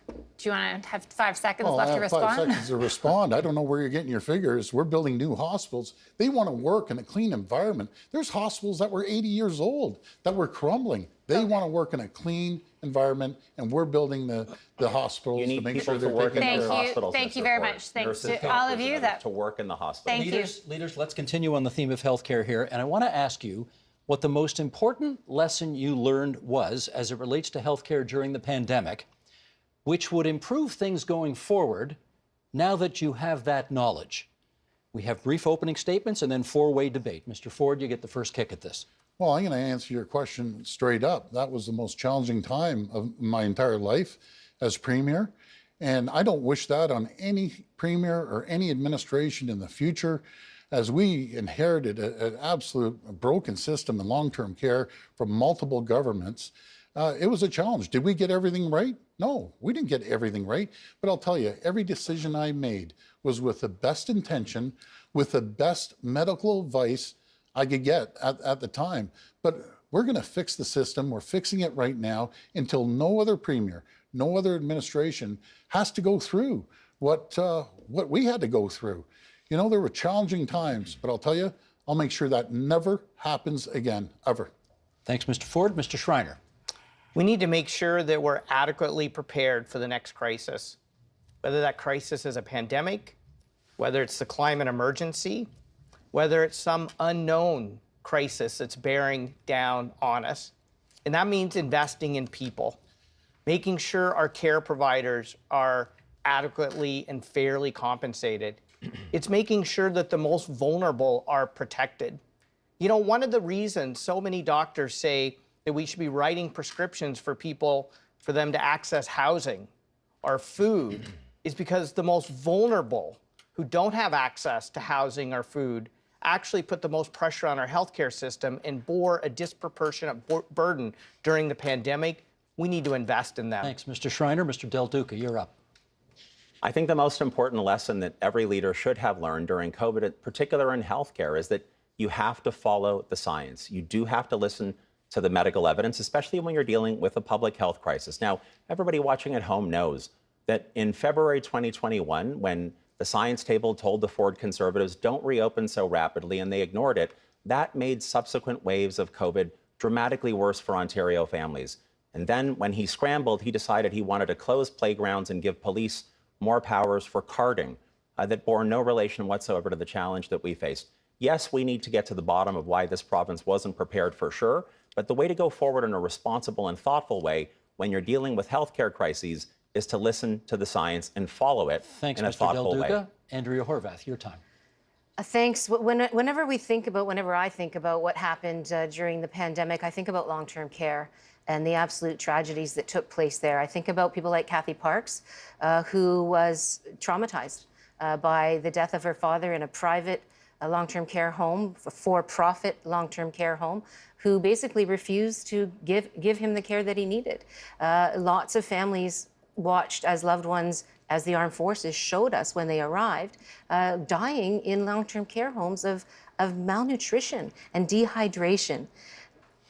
Do you want to have 5 seconds Well, left I to have respond? 5 seconds to respond. I don't know where you're getting your figures. We're building new hospitals. They want to work in a clean environment. There's hospitals that were 80 years old that were crumbling. They want to work in a clean environment, and we're building the hospitals You to need make people sure to they're work in taken those care of. hospitals. Thank you Mr. very Ford. much. Thanks Nurses, to all of you doctors to work in the hospital. Thank you. Leaders, let's continue on the theme of healthcare here. And I want to ask you what the most important lesson you learned was as it relates to healthcare during the pandemic, which would improve things going forward now that you have that knowledge. We have brief opening statements and then four-way debate. Mr. Ford, you get the first kick at this. Well, I'm going to answer your question straight up. That was the most challenging time of my entire life as Premier. And I don't wish that on any Premier or any administration in the future, as we inherited an absolute broken system in long-term care from multiple governments. It was a challenge. Did we get everything right? No, we didn't get everything right. But I'll tell you, every decision I made was with the best intention, with the best medical advice I could get at the time. But we're going to fix the system. We're fixing it right now until no other Premier, no other administration has to go through what we had to go through. You know, there were challenging times, but I'll tell you, I'll make sure that never happens again, ever. Thanks, Mr. Ford. Mr. Schreiner. We need to make sure that we're adequately prepared for the next crisis, whether that crisis is a pandemic, whether it's the climate emergency, whether it's some unknown crisis that's bearing down on us. And that means investing in people, making sure our care providers are adequately and fairly compensated. It's making sure that the most vulnerable are protected. You know, one of the reasons so many doctors say that we should be writing prescriptions for people, for them to access housing or food, is because the most vulnerable who don't have access to housing or food actually put the most pressure on our healthcare system and bore a disproportionate burden during the pandemic. We need to invest in them. Thanks, Mr. Schreiner. Mr. Del Duca, you're up. I think the most important lesson that every leader should have learned during COVID, in particular in healthcare, is that you have to follow the science. You do have to listen to the medical evidence, especially when you're dealing with a public health crisis. Now, everybody watching at home knows that in February 2021, when the science table told the Ford Conservatives don't reopen so rapidly and they ignored it, that made subsequent waves of COVID dramatically worse for Ontario families. And then when he scrambled, he decided he wanted to close playgrounds and give police more powers for carding that bore no relation whatsoever to the challenge that we faced. Yes, we need to get to the bottom of why this province wasn't prepared for sure, but the way to go forward in a responsible and thoughtful way when you're dealing with healthcare crises is to listen to the science and follow it Thanks, in a Mr. thoughtful Del way. Duca. Andrea Horvath, your time. Thanks. Whenever I think about what happened during the pandemic, I think about long-term care and the absolute tragedies that took place there. I think about people like Kathy Parks, who was traumatized by the death of her father in a private long-term care home, for-profit long-term care home, who basically refused to give him the care that he needed. Lots of families watched as loved ones, as the armed forces showed us when they arrived, dying in long-term care homes of malnutrition and dehydration.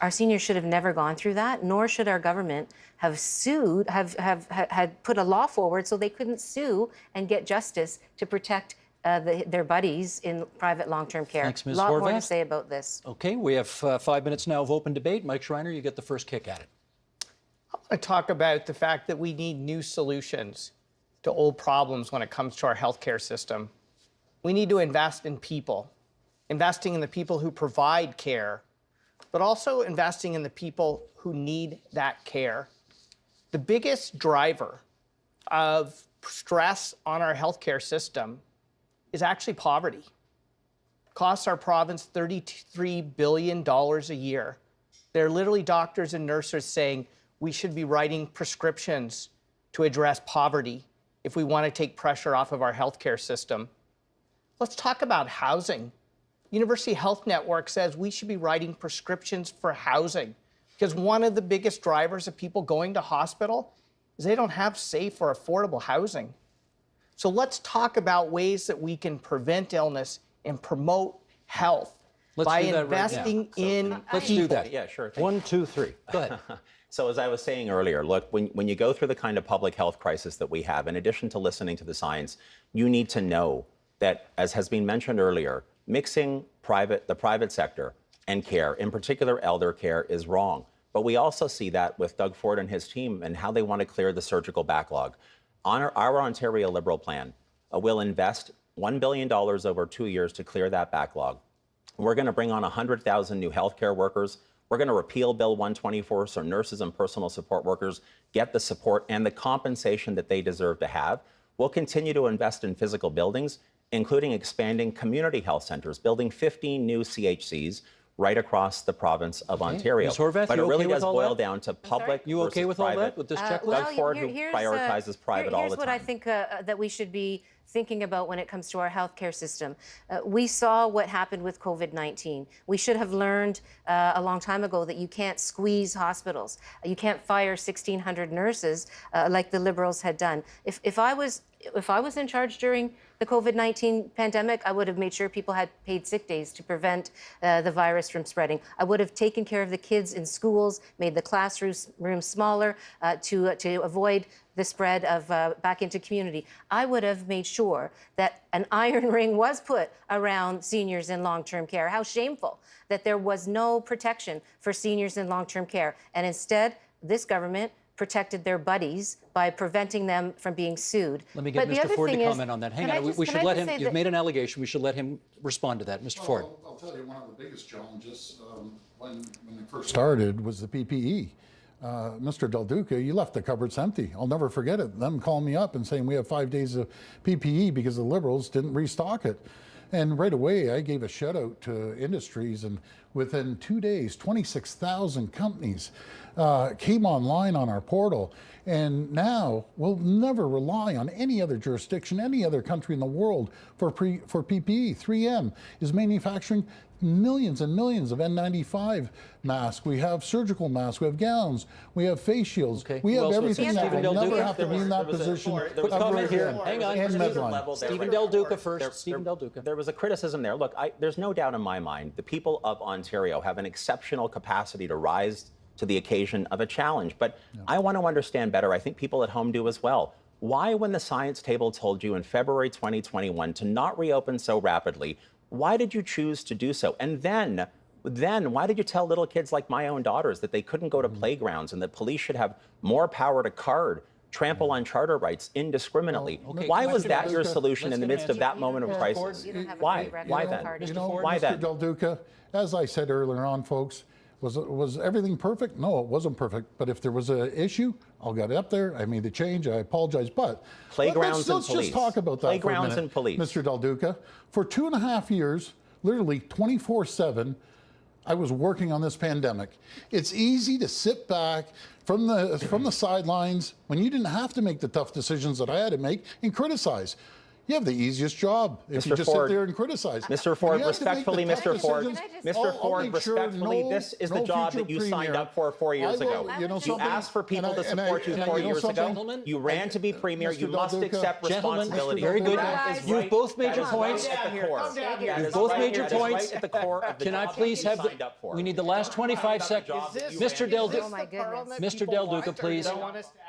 Our seniors should have never gone through that, nor should our government have sued, had put a law forward so they couldn't sue and get justice to protect their buddies in private long-term care. Thanks, Ms. A lot more to Horvath. say about this. Okay, we have 5 minutes now of open debate. Mike Schreiner, you get the first kick at it. I want to talk about the fact that we need new solutions to old problems when it comes to our healthcare system. We need to invest in people, investing in the people who provide care, but also investing in the people who need that care. The biggest driver of stress on our healthcare system is actually poverty. It costs our province $33 billion a year. There are literally doctors and nurses saying we should be writing prescriptions to address poverty if we want to take pressure off of our healthcare system. Let's talk about housing. University Health Network says we should be writing prescriptions for housing because one of the biggest drivers of people going to hospital is they don't have safe or affordable housing. So let's talk about ways that we can prevent illness and promote health by do that right now. investing in Let's people. do that. Yeah, sure. 1, 2, 3. Go ahead. So as I was saying earlier, look, when you go through the kind of public health crisis that we have, in addition to listening to the science, you need to know that, as has been mentioned earlier, mixing the private sector and care, in particular elder care, is wrong. But we also see that with Doug Ford and his team and how they want to clear the surgical backlog. On our Ontario Liberal plan, we'll invest $1 billion over 2 years to clear that backlog. We're going to bring on 100,000 new healthcare workers. We're going to repeal Bill 124 so nurses and personal support workers get the support and the compensation that they deserve to have. We'll continue to invest in physical buildings, including expanding community health centers, building 15 new CHCs right across the province of Ontario. Ms. Horvath, but you it really okay with does all boil that? down to public You okay versus with all private. that, with this checklist? Doug Ford, who prioritizes private all the Here's what I time. think that we should be thinking about when it comes to our healthcare system. We saw what happened with COVID-19. We should have learned a long time ago that you can't squeeze hospitals. You can't fire 1,600 nurses like the Liberals had done. If I was in charge during the COVID-19 pandemic, I would have made sure people had paid sick days to prevent the virus from spreading. I would have taken care of the kids in schools, made the classrooms smaller to avoid the spread of back into community. I would have made sure that an iron ring was put around seniors in long-term care. How shameful that there was no protection for seniors in long-term care. And instead, this government protected their buddies by preventing them from being sued. Let me get Mr. Ford to comment on that. Hang on, we should let him, you've that, made an allegation, we should let him respond to that. Mr. Ford. I'll tell you, one of the biggest challenges when they first started was the PPE. Mr. Del Duca, you left the cupboards empty. I'll never forget it. Them calling me up and saying we have 5 days of PPE because the Liberals didn't restock it. And right away, I gave a shout out to industries, and within 2 days, 26,000 companies came online on our portal. And now we'll never rely on any other jurisdiction, any other country in the world for PPE. 3M is manufacturing millions and millions of N95 masks. We have surgical masks, we have gowns, we have face shields. Okay. We Who have else was everything it? that Stephen will Del never Duca? have to be in that position there was a ever comment here. again. Hang on, And Stephen Medline. Stephen Del Duca first. Stephen Del Duca. There was a criticism there. Look, there's no doubt in my mind the people of Ontario have an exceptional capacity to rise to the occasion of a challenge. But I want to understand better. I think people at home do as well. Why, when the science table told you in February 2021 to not reopen so rapidly, why did you choose to do so? And then why did you tell little kids like my own daughters that they couldn't go to playgrounds and that police should have more power to trample on charter rights indiscriminately? Why was that your solution in the midst of that moment of crisis? Why? Why then? Why Mr. then? Del Duca, as I said earlier on, folks, was everything perfect? No, it wasn't perfect. But if there was an issue, I'll get up there. I made the change. I apologize. But Playgrounds and let's police. just talk about that Playgrounds for a minute, and police. Mr. Del Duca. For 2.5 years, literally 24/7, I was working on this pandemic. It's easy to sit back from the sidelines when you didn't have to make the tough decisions that I had to make and criticize. You have the easiest job if you Mr. just Ford, sit there and criticize. Mr. When Ford, you have to make the respectfully, tough Mr. Ford, decisions, Mr. I'll Ford, make sure respectfully, no- this is the no job future that you signed premier- up for 4 years I will- ago. You know You something? asked for people to And I- support you and I- 4 you know years something? ago. You ran to be premier. Mr. You must Del Duca. accept Gentlemen, responsibility. very good. That is You've right- both made that your is points. right at the core. Calm down here. That You've is both right- made your that is points. right at the core of the Can I job please that you have signed up for. we need the last 25 seconds. job that you Mr. ran Del for. Duca. Oh my goodness. Mr. Del Duca, please. us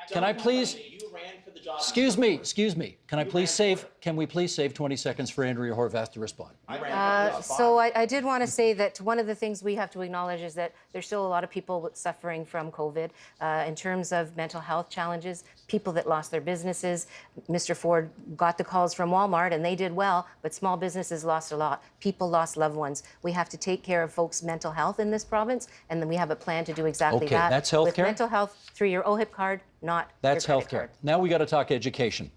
to Can I please? You ran for the job. Excuse me. Can we please save 20 seconds for Andrea Horvath to respond? So I did want to say that one of the things we have to acknowledge is that there's still a lot of people suffering from COVID in terms of mental health challenges, people that lost their businesses. Mr. Ford got the calls from Walmart and they did well, but small businesses lost a lot. People lost loved ones. We have to take care of folks' mental health in this province, and then we have a plan to do exactly Okay, that. that's With healthcare? mental health through your OHIP card, not That's your credit healthcare. card. Now we got to talk education.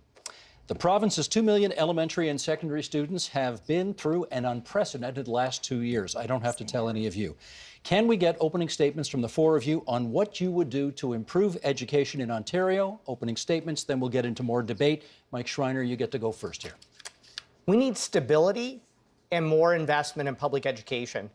The province's 2 million elementary and secondary students have been through an unprecedented last 2 years. I don't have to tell any of you. Can we get opening statements from the four of you on what you would do to improve education in Ontario? Opening statements, then we'll get into more debate. Mike Schreiner, you get to go first here. We need stability and more investment in public education.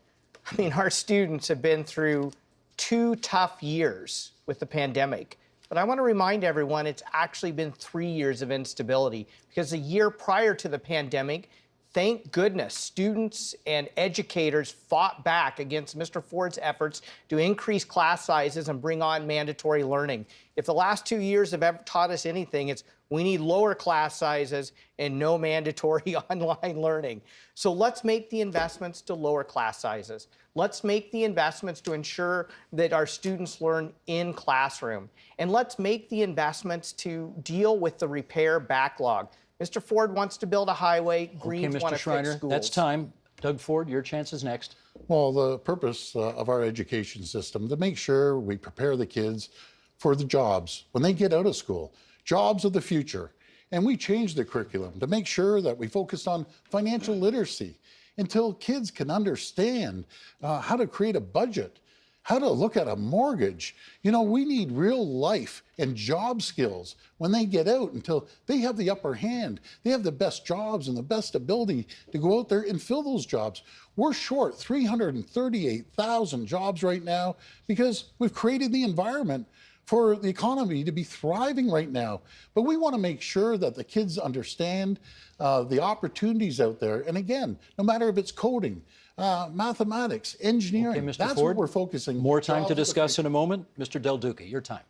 I mean, our students have been through 2 tough years with the pandemic. But I want to remind everyone it's actually been 3 years of instability, because a year prior to the pandemic, thank goodness, students and educators fought back against Mr. Ford's efforts to increase class sizes and bring on mandatory learning. If the last 2 years have ever taught us anything, it's we need lower class sizes and no mandatory online learning. So let's make the investments to lower class sizes. Let's make the investments to ensure that our students learn in classroom. And let's make the investments to deal with the repair backlog. Mr. Ford wants to build a highway. Greens Okay, want Mr. to Schreiner, fix schools. that's time. Doug Ford, your chance is next. Well, the purpose of our education system to make sure we prepare the kids for the jobs when they get out of school, jobs of the future. And we changed the curriculum to make sure that we focused on financial literacy until kids can understand how to create a budget, how to look at a mortgage. You know, we need real life and job skills when they get out until they have the upper hand. They have the best jobs and the best ability to go out there and fill those jobs. We're short 338,000 jobs right now because we've created the environment for the economy to be thriving right now. But we want to make sure that the kids understand the opportunities out there. And again, no matter if it's coding, mathematics, engineering, Okay, Mr. that's Ford, what we're focusing. More time jobs to of the discuss future. in a moment. Mr. Del Duca, your time.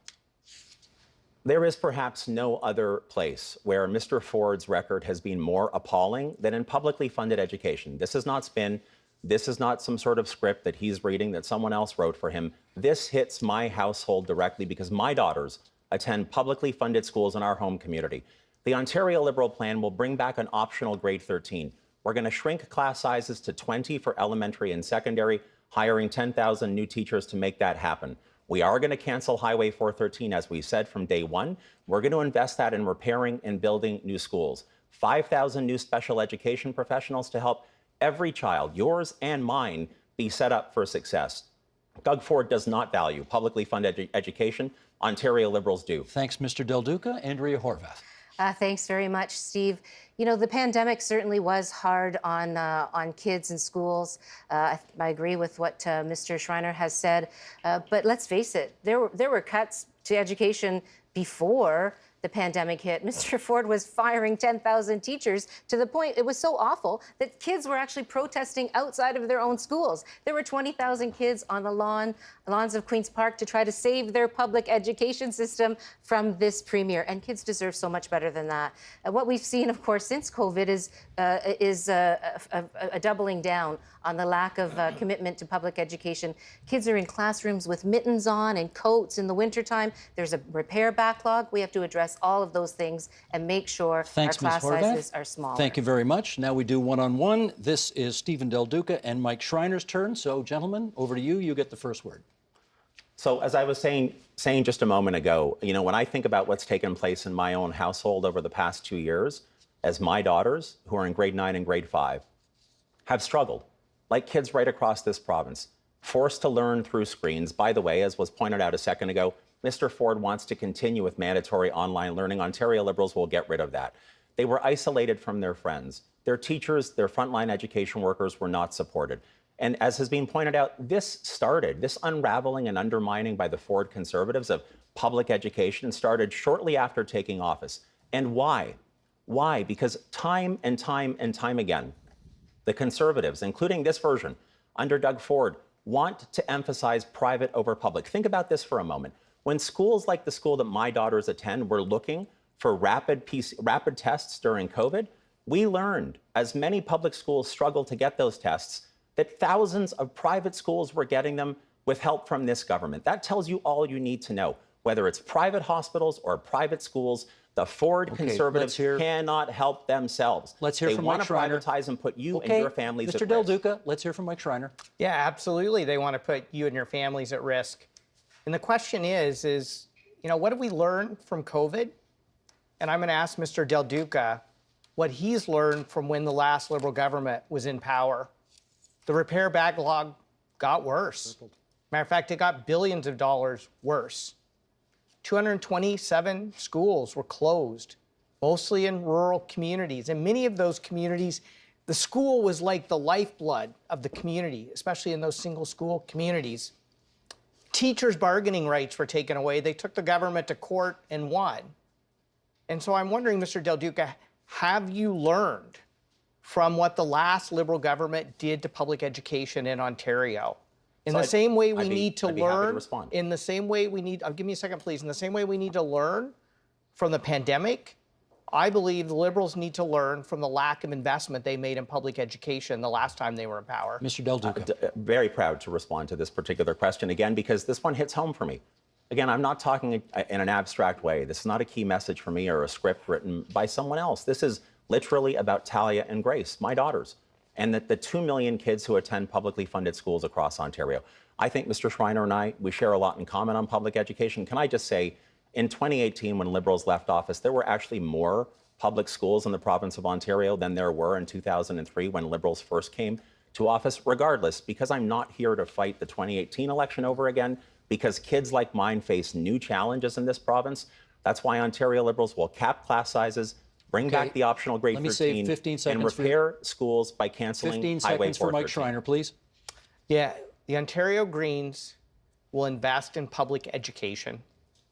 There is perhaps no other place where Mr. Ford's record has been more appalling than in publicly funded education. This is not spin. This is not some sort of script that he's reading that someone else wrote for him. This hits my household directly because my daughters attend publicly funded schools in our home community. The Ontario Liberal plan will bring back an optional grade 13. We're going to shrink class sizes to 20 for elementary and secondary, hiring 10,000 new teachers to make that happen. We are going to cancel Highway 413, as we said from day one. We're going to invest that in repairing and building new schools. 5,000 new special education professionals to help every child, yours and mine, be set up for success. Doug Ford does not value publicly funded education. Ontario Liberals do. Thanks, Mr. Del Duca. Andrea Horvath. Thanks very much, Steve. You know, the pandemic certainly was hard on kids and schools. I agree with what Mr. Schreiner has said. But let's face it, there were cuts to education before the pandemic hit. Mr. Ford was firing 10,000 teachers to the point it was so awful that kids were actually protesting outside of their own schools. There were 20,000 kids on the lawns of Queen's Park to try to save their public education system from this premier. And kids deserve so much better than that. What we've seen, of course, since COVID is a doubling down on the lack of commitment to public education. Kids are in classrooms with mittens on and coats in the wintertime. There's a repair backlog. We have to address all of those things and make sure Thanks, our class Ms. Horvath. sizes are smaller. Thank you very much. Now we do one-on-one. This is Stephen Del Duca and Mike Schreiner's turn. So, gentlemen, over to you. You get the first word. So as I was saying just a moment ago, you know, when I think about what's taken place in my own household over the past 2 years, as my daughters, who are in grade 9 and grade 5, have struggled, like kids right across this province, forced to learn through screens. By the way, as was pointed out a second ago, Mr. Ford wants to continue with mandatory online learning. Ontario Liberals will get rid of that. They were isolated from their friends. Their teachers, their frontline education workers were not supported. And as has been pointed out, this unraveling and undermining by the Ford Conservatives of public education started shortly after taking office. And why? Why? Because time and time and time again, the Conservatives, including this version under Doug Ford, want to emphasize private over public. Think about this for a moment. When schools like the school that my daughters attend were looking for rapid tests during COVID, we learned, as many public schools struggled to get those tests, that thousands of private schools were getting them with help from this government. That tells you all you need to know. Whether it's private hospitals or private schools, the Ford Conservatives cannot help themselves. Let's hear from Mike Schreiner. They want to privatize and put you and your families at Mr. Del risk. Duca, let's hear from Mike Schreiner. Yeah, absolutely. They want to put you and your families at risk. And the question is, what did we learn from COVID? And I'm going to ask Mr. Del Duca what he's learned from when the last Liberal government was in power. The repair backlog got worse. Matter of fact, it got billions of dollars worse. 227 schools were closed, mostly in rural communities. And many of those communities, the school was like the lifeblood of the community, especially in those single school communities. Teachers' bargaining rights were taken away. They took the government to court and won. And so I'm wondering, Mr. Del Duca, have you learned from what the last Liberal government did to public education in Ontario? In the same way we need to learn, in the same way we need, give me a second, please. In the same way we need to learn from the pandemic, I believe the Liberals need to learn from the lack of investment they made in public education the last time they were in power. Mr. Del Duca. Very proud to respond to this particular question again, because this one hits home for me. Again, I'm not talking in an abstract way. This is not a key message for me or a script written by someone else. This is literally about Talia and Grace, my daughters, and the 2 million kids who attend publicly funded schools across Ontario. I think Mr. Schreiner and I, we share a lot in common on public education. Can I just say, in 2018, when Liberals left office, there were actually more public schools in the province of Ontario than there were in 2003 when Liberals first came to office. Regardless, because I'm not here to fight the 2018 election over again, because kids like mine face new challenges in this province. That's why Ontario Liberals will cap class sizes, bring back the optional grade 13, and repair schools by canceling 15 Highway 413. seconds for Mike Schreiner, please. Yeah, the Ontario Greens will invest in public education.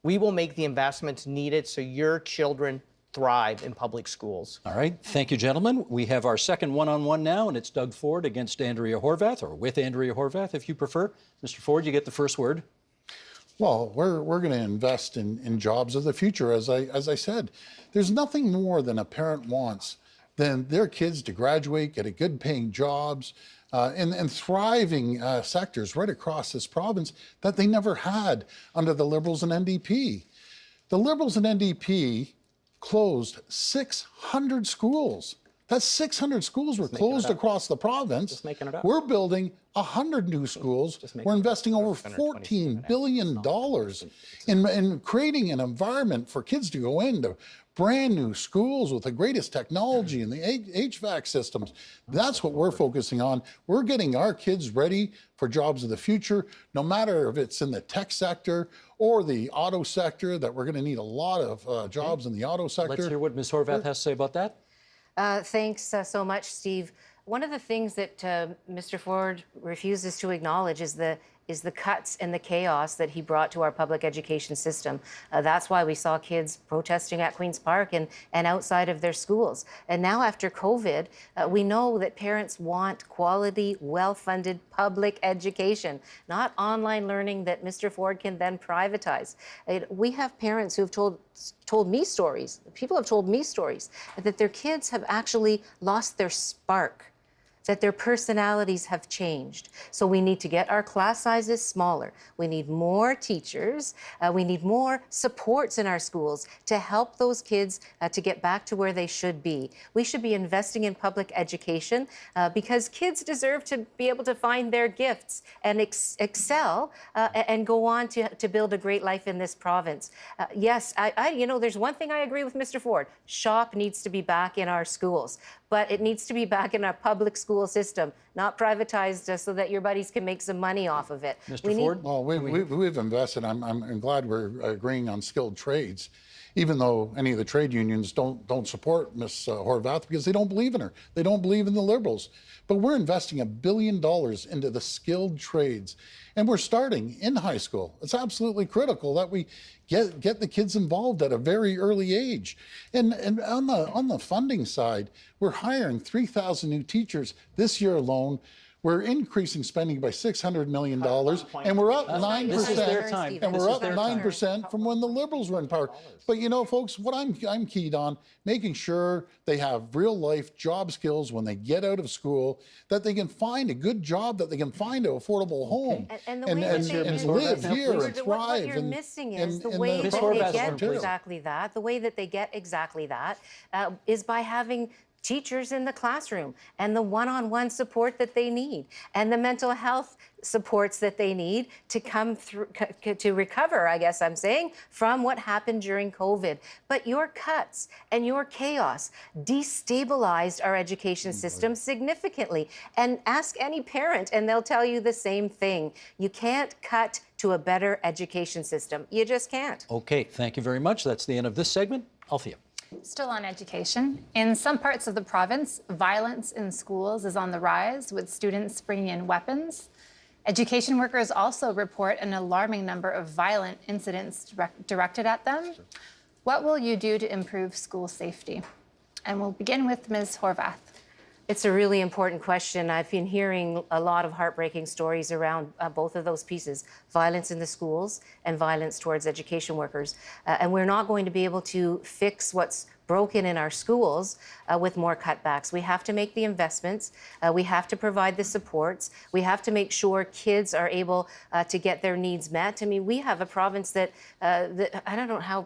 We will make the investments needed so your children thrive in public schools. All right. Thank you, gentlemen. We have our second one-on-one now, and it's Doug Ford against Andrea Horwath, or with Andrea Horwath, if you prefer. Mr. Ford, you get the first word. Well, we're going to invest in jobs of the future. As I said, there's nothing more than a parent wants than their kids to graduate, get a good paying jobs, and thriving sectors right across this province that they never had under the Liberals and NDP. The Liberals and NDP closed 600 schools. That's 600 schools were closed across the province. Just making it up. We're building 100 new schools. We're investing over $14 billion in creating an environment for kids to go into brand new schools with the greatest technology and the HVAC systems. That's what we're focusing on. We're getting our kids ready for jobs of the future, no matter if it's in the tech sector or the auto sector, that we're going to need a lot of jobs in the auto sector. Let's hear what Ms. Horwath has to say about that. Thanks so much, Steve. One of the things that Mr. Ford refuses to acknowledge is the cuts and the chaos that he brought to our public education system. That's why we saw kids protesting at Queen's Park and outside of their schools. And now after COVID, we know that parents want quality, well-funded public education, not online learning that Mr. Ford can then privatize. We have parents who have told me stories, people have told me stories, that their kids have actually lost their spark, that their personalities have changed. So we need to get our class sizes smaller. We need more teachers. We need more supports in our schools to help those kids to get back to where they should be. We should be investing in public education because kids deserve to be able to find their gifts and excel and go on to build a great life in this province. Yes, there's one thing I agree with Mr. Ford. SHOP needs to be back in our schools, but it needs to be back in our public school system, not privatized so that your buddies can make some money off of it. Mr. Ford? Well, we've invested. I'm glad we're agreeing on skilled trades even though any of the trade unions don't support Ms. Horvath because they don't believe in her. They don't believe in the Liberals. But we're investing $1 billion into the skilled trades. And we're starting in high school. It's absolutely critical that we get the kids involved at a very early age. And on the funding side, we're hiring 3,000 new teachers this year alone. We're increasing spending by $600 million, and we're up 9%. This is their time. And This we're is up their time. 9% from when the Liberals were in power. But you know, folks, what I'm keyed on, making sure they have real life job skills when they get out of school, that they can find a good job, that they can find an affordable home, And the way that they live here and thrive. What you're missing is the way that they get exactly that. The way that they get exactly that is by having teachers in the classroom and the one-on-one support that they need and the mental health supports that they need to come through, to recover, I guess I'm saying, from what happened during COVID. But your cuts and your chaos destabilized our education system significantly. And ask any parent and they'll tell you the same thing. You can't cut to a better education system. You just can't. Okay, thank you very much. That's the end of this segment. Althea. Still on education, in some parts of the province, violence in schools is on the rise, with students bringing in weapons. Education workers also report an alarming number of violent incidents directed at them. What will you do to improve school safety? And we'll begin with Ms. Horvath. It's a really important question. I've been hearing a lot of heartbreaking stories around both of those pieces, violence in the schools and violence towards education workers. And we're not going to be able to fix what's broken in our schools with more cutbacks. We have to make the investments. We have to provide the supports. We have to make sure kids are able to get their needs met. I mean, we have a province that I don't know how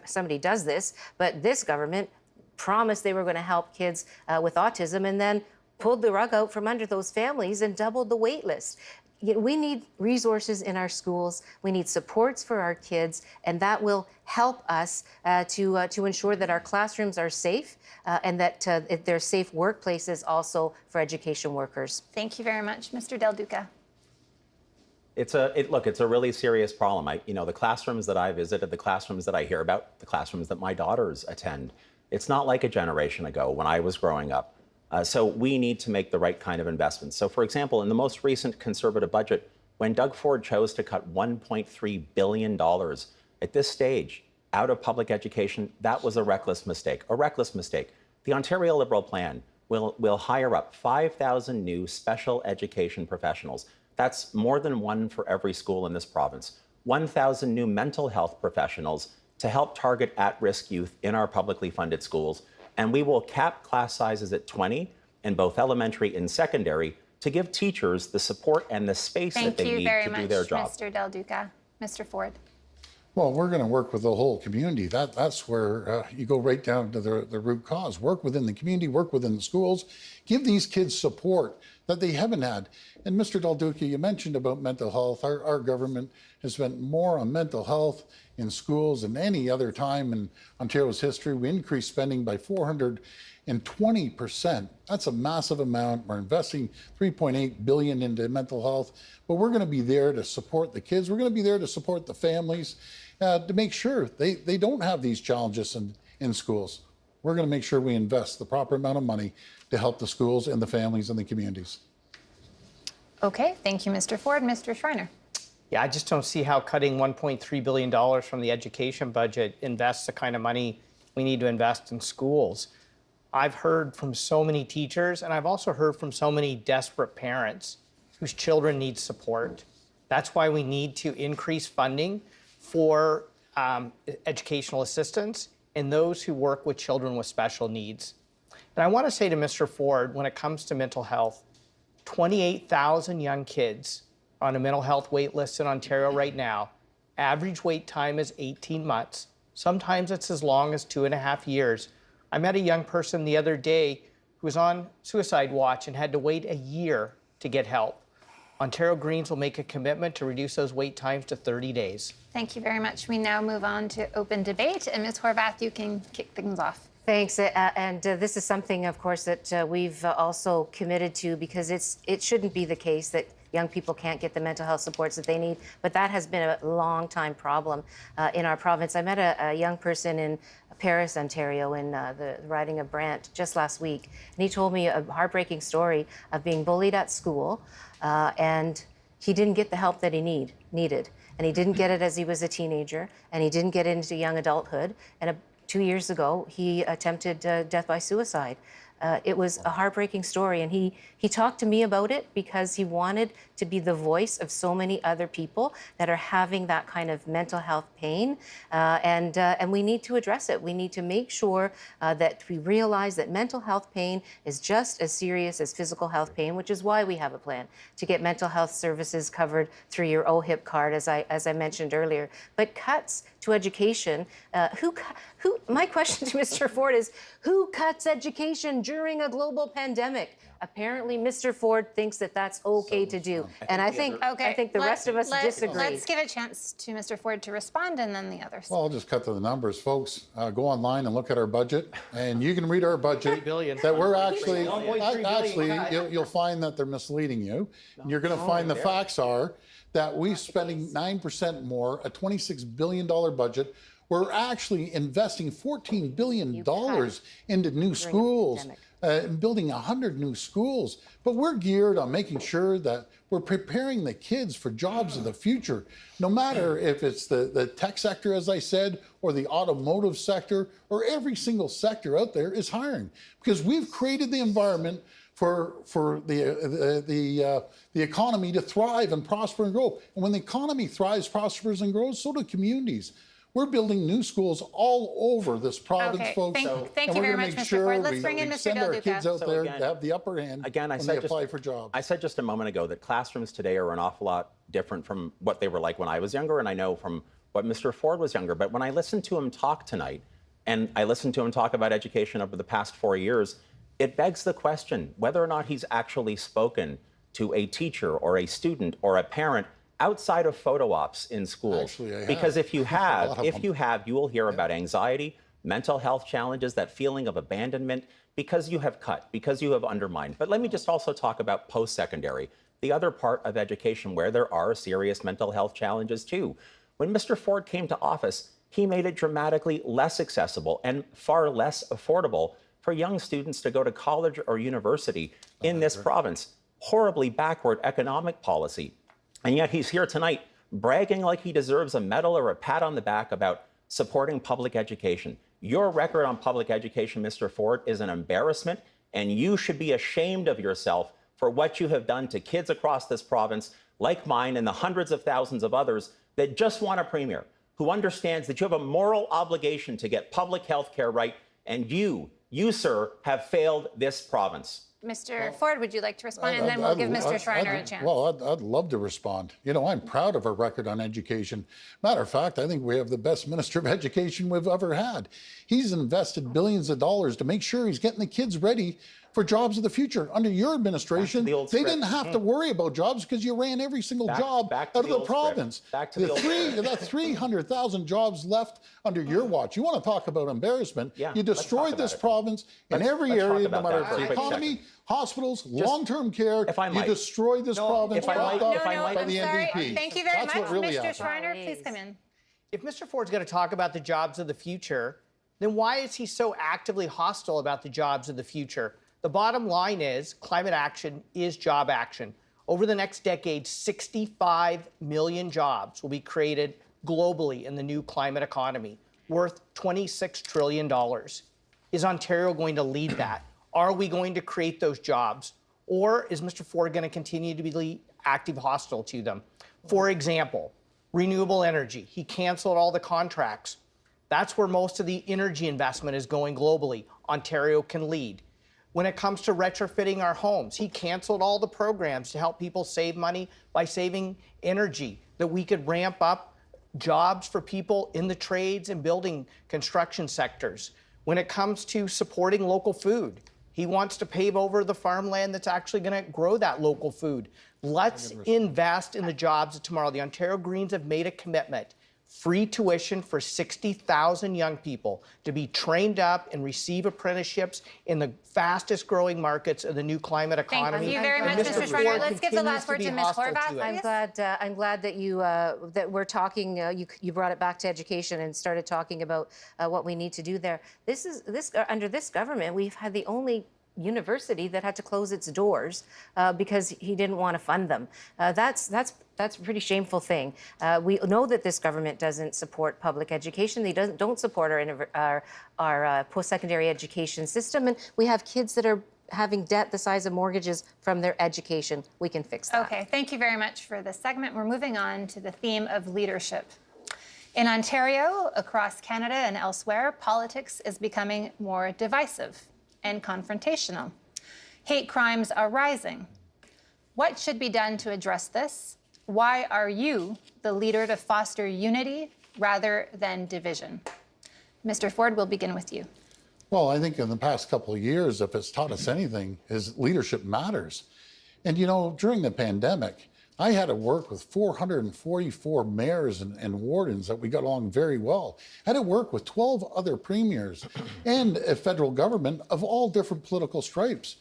somebody does this, but this government promised they were going to help kids with autism and then pulled the rug out from under those families and doubled the wait list. We need resources in our schools. We need supports for our kids, and that will help us to ensure that our classrooms are safe and that they're safe workplaces also for education workers. Thank you very much, Mr. Del Duca. It's a really serious problem. The classrooms that I visited, the classrooms that I hear about, the classrooms that my daughters attend, it's not like a generation ago when I was growing up. So we need to make the right kind of investments. So for example, in the most recent Conservative budget, when Doug Ford chose to cut $1.3 billion at this stage out of public education, that was a reckless mistake, The Ontario Liberal plan will hire up 5,000 new special education professionals. That's more than one for every school in this province. 1,000 new mental health professionals to help target at-risk youth in our publicly funded schools. And we will cap class sizes at 20 in both elementary and secondary to give teachers the support and the space that they need to do their job. Thank you very much, Mr. Del Duca. Mr. Ford. Well, we're going to work with the whole community. That's where you go right down to the root cause. Work within the community, work within the schools, give these kids support that they haven't had. And Mr. Del Duca, you mentioned about mental health. Our government has spent more on mental health in schools than any other time in Ontario's history. We increased spending by 420%. That's a massive amount. We're investing $3.8 billion into mental health, but we're going to be there to support the kids. We're going to be there to support the families, to make sure they don't have these challenges in schools. We're going to make sure we invest the proper amount of money to help the schools and the families and the communities. Okay, thank you, Mr. Ford. Mr. Schreiner. Yeah, I just don't see how cutting $1.3 billion from the education budget invests the kind of money we need to invest in schools. I've heard from so many teachers, and I've also heard from so many desperate parents whose children need support. That's why we need to increase funding for educational assistants and those who work with children with special needs. And I want to say to Mr. Ford, when it comes to mental health, 28,000 young kids on a mental health wait list in Ontario right now. Average wait time is 18 months. Sometimes it's as long as 2.5 years. I met a young person the other day who was on suicide watch and had to wait a year to get help. Ontario Greens will make a commitment to reduce those wait times to 30 days. Thank you very much. We now move on to open debate. And Ms. Horvath, you can kick things off. Thanks, and this is something, of course, that we've also committed to, because it shouldn't be the case that young people can't get the mental health supports that they need. But that has been a long time problem in our province. I met a young person in Paris, Ontario, in the riding of Brant just last week, and he told me a heartbreaking story of being bullied at school, and he didn't get the help that he needed. And he didn't get it as he was a teenager, and he didn't get into young adulthood. And 2 years ago, he attempted death by suicide. It was a heartbreaking story, and he talked to me about it because he wanted to be the voice of so many other people that are having that kind of mental health pain, and we need to address it. We need to make sure that we realize that mental health pain is just as serious as physical health pain, which is why we have a plan to get mental health services covered through your OHIP card, as I mentioned earlier. But cuts to education, my question to Mr. Ford is, who cuts education during a global pandemic? Apparently, Mr. Ford thinks that that's okay to do. And I think the rest of us disagree. Let's give a chance to Mr. Ford to respond, and then the others. Well, I'll just cut to the numbers, folks. Go online and look at our budget, and you can read our budget. billion. That we're actually, 1.3 billion. you'll find that they're misleading you. And you're going to find the facts are that we're spending 9% more, a $26 billion budget. We're actually investing $14 billion into new schools. Building 100 new schools, but we're geared on making sure that we're preparing the kids for jobs of the future, no matter if it's the tech sector, as I said, or the automotive sector, or every single sector out there is hiring, because we've created the environment for the economy to thrive and prosper and grow. And when the economy thrives, prospers, and grows, so do communities. We're building new schools all over this province, folks. Thank you very much, Mr. Ford. Let's bring in Mr. Del Duca. Our kids out there to have the upper hand Again, when they apply for jobs. I said just a moment ago that classrooms today are an awful lot different from what they were like when I was younger, and I know from what Mr. Ford was younger. But when I listened to him talk tonight, and I listened to him talk about education over the past 4 years, it begs the question whether or not he's actually spoken to a teacher or a student or a parent outside of photo ops in schools. Actually, I have. Because if you have, you will hear about anxiety, mental health challenges, that feeling of abandonment, because you have cut, because you have undermined. But let me just also talk about post-secondary, the other part of education where there are serious mental health challenges too. When Mr. Ford came to office, he made it dramatically less accessible and far less affordable for young students to go to college or university in this province. Horribly backward economic policy. And yet he's here tonight bragging like he deserves a medal or a pat on the back about supporting public education. Your record on public education, Mr. Ford, is an embarrassment, and you should be ashamed of yourself for what you have done to kids across this province, like mine and the hundreds of thousands of others that just want a premier who understands that you have a moral obligation to get public health care right, and you, sir, have failed this province. Mr. Ford, would you like to respond? And then we'll give Mr. Schreiner a chance. Well, I'd love to respond. You know, I'm proud of our record on education. Matter of fact, I think we have the best Minister of Education we've ever had. He's invested billions of dollars to make sure he's getting the kids ready for jobs of the future. Under your administration, they didn't have to worry about jobs because you ran every single job out of the province. The 300,000 jobs left under your watch. You want to talk about embarrassment? You destroyed this province in every area, no matter if the economy, hospitals, long-term care. You destroyed this province by the NDP. Thank you very much. Mr. Schreiner, please come in. If Mr. Ford's going to talk about the jobs of the future, then why is he so actively hostile about the jobs of the future? The bottom line is climate action is job action. Over the next decade, 65 million jobs will be created globally in the new climate economy, worth $26 trillion. Is Ontario going to lead that? Are we going to create those jobs? Or is Mr. Ford going to continue to be active hostile to them? For example, renewable energy. He canceled all the contracts. That's where most of the energy investment is going globally. Ontario can lead. When it comes to retrofitting our homes, he canceled all the programs to help people save money by saving energy, that we could ramp up jobs for people in the trades and building construction sectors. When it comes to supporting local food, he wants to pave over the farmland that's actually going to grow that local food. Let's invest in the jobs of tomorrow. The Ontario Greens have made a commitment. free tuition for 60,000 young people to be trained up and receive apprenticeships in the fastest growing markets of the new climate economy. Thank you very And much, Mr. Mr. Schreiner. Ford Let's give the last word continues to be Ms. hostile to Horvath, it. I'm glad that that we're talking. You brought it back to education and started talking about what we need to do there. Under this government, we've had the only university that had to close its doors because he didn't want to fund them. That's a pretty shameful thing. We know that this government doesn't support public education. They don't support our post-secondary education system, and we have kids that are having debt the size of mortgages from their education. We can fix that. Okay, thank you very much for this segment. We're moving on to the theme of leadership. In Ontario, across Canada and elsewhere, politics is becoming more divisive and confrontational. Hate crimes are rising. What should be done to address this? Why are you the leader to foster unity rather than division? Mr. Ford, we'll begin with you. Well, I think in the past couple of years, if it's taught us anything, is leadership matters. And you know, during the pandemic, I had to work with 444 mayors and wardens that we got along very well. I had to work with 12 other premiers and a federal government of all different political stripes.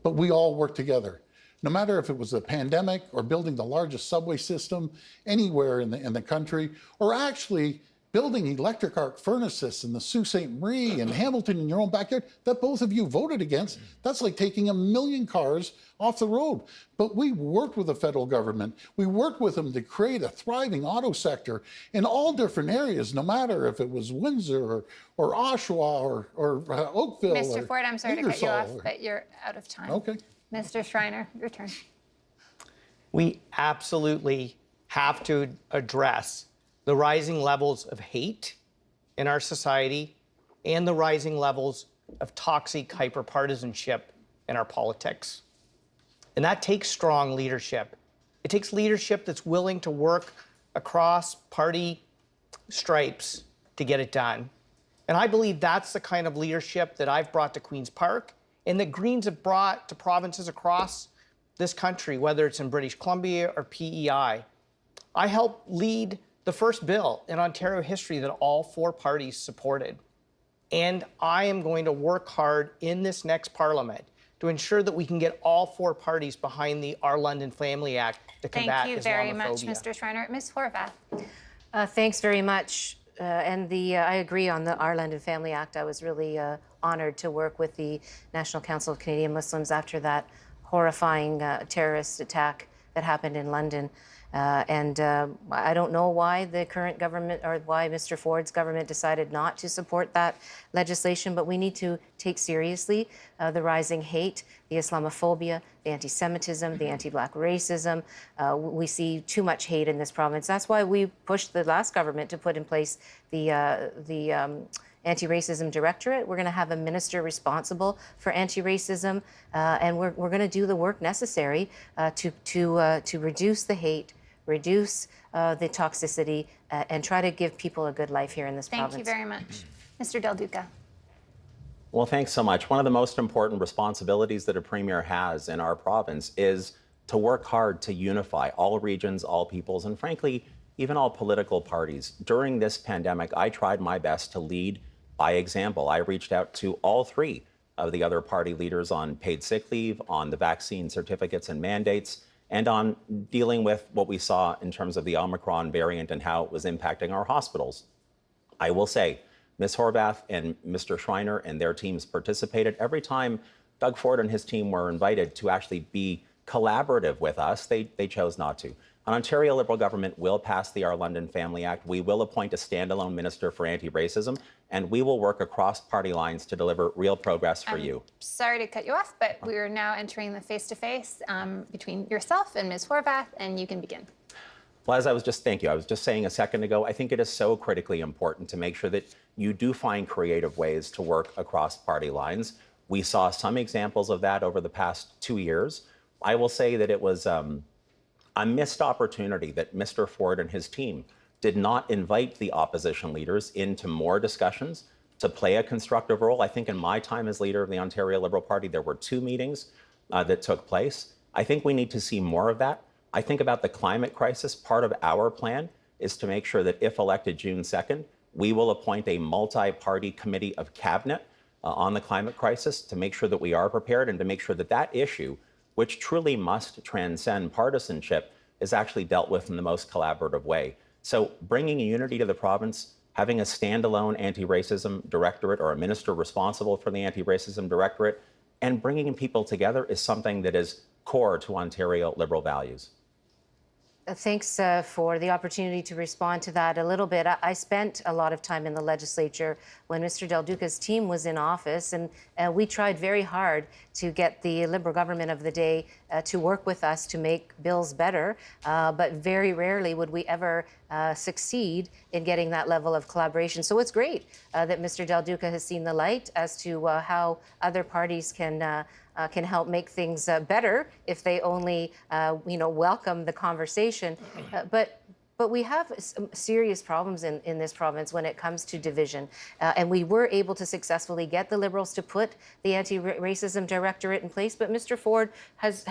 But we all worked together. No matter if it was the pandemic or building the largest subway system anywhere in the country, or actually building electric arc furnaces in the Sault Ste. Marie and Hamilton in your own backyard that both of you voted against. That's like taking 1 million cars off the road. But we worked with the federal government. We worked with them to create a thriving auto sector in all different areas, no matter if it was Windsor or Oshawa or Oakville. Mr. Ford, I'm sorry to cut you off, Ingersoll. but you're out of time. Okay. Mr. Schreiner, your turn. We absolutely have to address the rising levels of hate in our society and the rising levels of toxic hyperpartisanship in our politics. And that takes strong leadership. It takes leadership that's willing to work across party stripes to get it done. And I believe that's the kind of leadership that I've brought to Queen's Park and that Greens have brought to provinces across this country, whether it's in British Columbia or PEI. I helped lead the first bill in Ontario history that all 4 parties supported. And I am going to work hard in this next parliament to ensure that we can get all 4 parties behind the Our London Family Act to combat Islamophobia. Thank you very much, Mr. Schreiner. Ms. Horvath. Thanks very much. I agree on the Our London Family Act. I was really honored to work with the National Council of Canadian Muslims after that horrifying terrorist attack that happened in London. I don't know why the current government or why Mr. Ford's government decided not to support that legislation, but we need to take seriously the rising hate, the Islamophobia, the anti-Semitism, the anti-Black racism. We see too much hate in this province. That's why we pushed the last government to put in place the Anti-Racism Directorate. We're going to have a minister responsible for anti-racism, and we're going to do the work necessary to reduce the hate, reduce the toxicity, and try to give people a good life here in this province. Thank you very much. Mr. Del Duca. Well, thanks so much. One of the most important responsibilities that a premier has in our province is to work hard to unify all regions, all peoples, and frankly, even all political parties. During this pandemic, I tried my best to lead by example. I reached out to all 3 of the other party leaders on paid sick leave, on the vaccine certificates and mandates, and on dealing with what we saw in terms of the Omicron variant and how it was impacting our hospitals. I will say, Ms. Horvath and Mr. Schreiner and their teams participated. Every time Doug Ford and his team were invited to actually be collaborative with us, they chose not to. An Ontario Liberal government will pass the Our London Family Act. We will appoint a standalone minister for anti-racism, and we will work across party lines to deliver real progress for you. Sorry to cut you off, but we are now entering the face-to-face between yourself and Ms. Horvath, and you can begin. Well, as I was just saying a second ago, I think it is so critically important to make sure that you do find creative ways to work across party lines. We saw some examples of that over the past 2 years. I will say that it was a missed opportunity that Mr. Ford and his team did not invite the opposition leaders into more discussions to play a constructive role. I think in my time as leader of the Ontario Liberal Party, there were 2 meetings that took place. I think we need to see more of that. I think about the climate crisis. Part of our plan is to make sure that if elected June 2nd, we will appoint a multi-party committee of cabinet on the climate crisis to make sure that we are prepared and to make sure that that issue, which truly must transcend partisanship, is actually dealt with in the most collaborative way. So bringing unity to the province, having a standalone anti-racism directorate or a minister responsible for the anti-racism directorate, and bringing people together is something that is core to Ontario Liberal values. Thanks for the opportunity to respond to that a little bit. I spent a lot of time in the legislature when Mr. Del Duca's team was in office, and we tried very hard to get the Liberal government of the day to work with us to make bills better, but very rarely would we ever succeed in getting that level of collaboration. So it's great that Mr. Del Duca has seen the light as to how other parties can help make things better if they only, welcome the conversation. But we have some serious problems in this province when it comes to division. And we were able to successfully get the Liberals to put the anti-racism directorate in place, but Mr. Ford has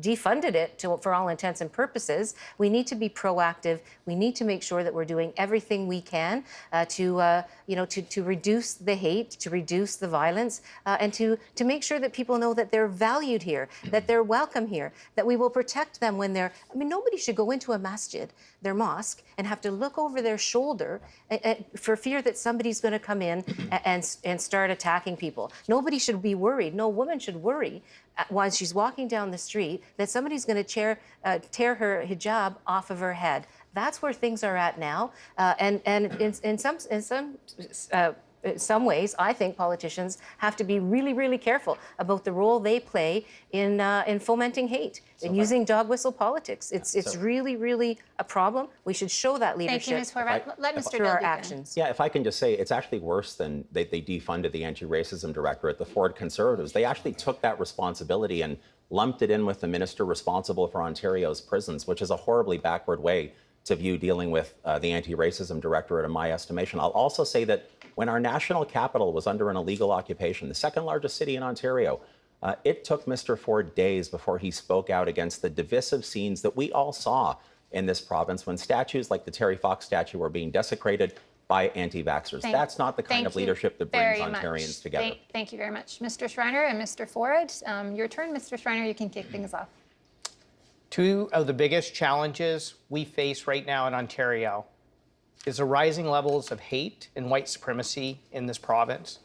defunded it for all intents and purposes. We need to be proactive. We need to make sure that we're doing everything we can to reduce the hate, to reduce the violence, and to make sure that people know that they're valued here, that they're welcome here, that we will protect them when they're, nobody should go into a masjid, their mosque, and have to look over their shoulder for fear that somebody's going to come in and start attacking people. Nobody should be worried. No woman should worry while she's walking down the street that somebody's going to tear her hijab off of her head. That's where things are at now, and in some ways, I think politicians have to be really, really careful about the role they play in fomenting hate and using dog whistle politics. It's really, really a problem. We should show that leadership. Thank you, Ms. Horvath. Let Mr. through our Del Duca. actions. Yeah, if I can just say, it's actually worse than they defunded the anti-racism directorate, the Ford Conservatives. They actually took that responsibility and lumped it in with the minister responsible for Ontario's prisons, which is a horribly backward way to view dealing with the anti-racism directorate, in my estimation. I'll also say that when our national capital was under an illegal occupation, the second largest city in Ontario, it took Mr. Ford days before he spoke out against the divisive scenes that we all saw in this province when statues like the Terry Fox statue were being desecrated by anti-vaxxers. That's not the kind of leadership that brings Ontarians together. Thank you very much. Mr. Schreiner and Mr. Ford, your turn. Mr. Schreiner, you can kick things off. Two of the biggest challenges we face right now in Ontario is the rising levels of hate and white supremacy in this province.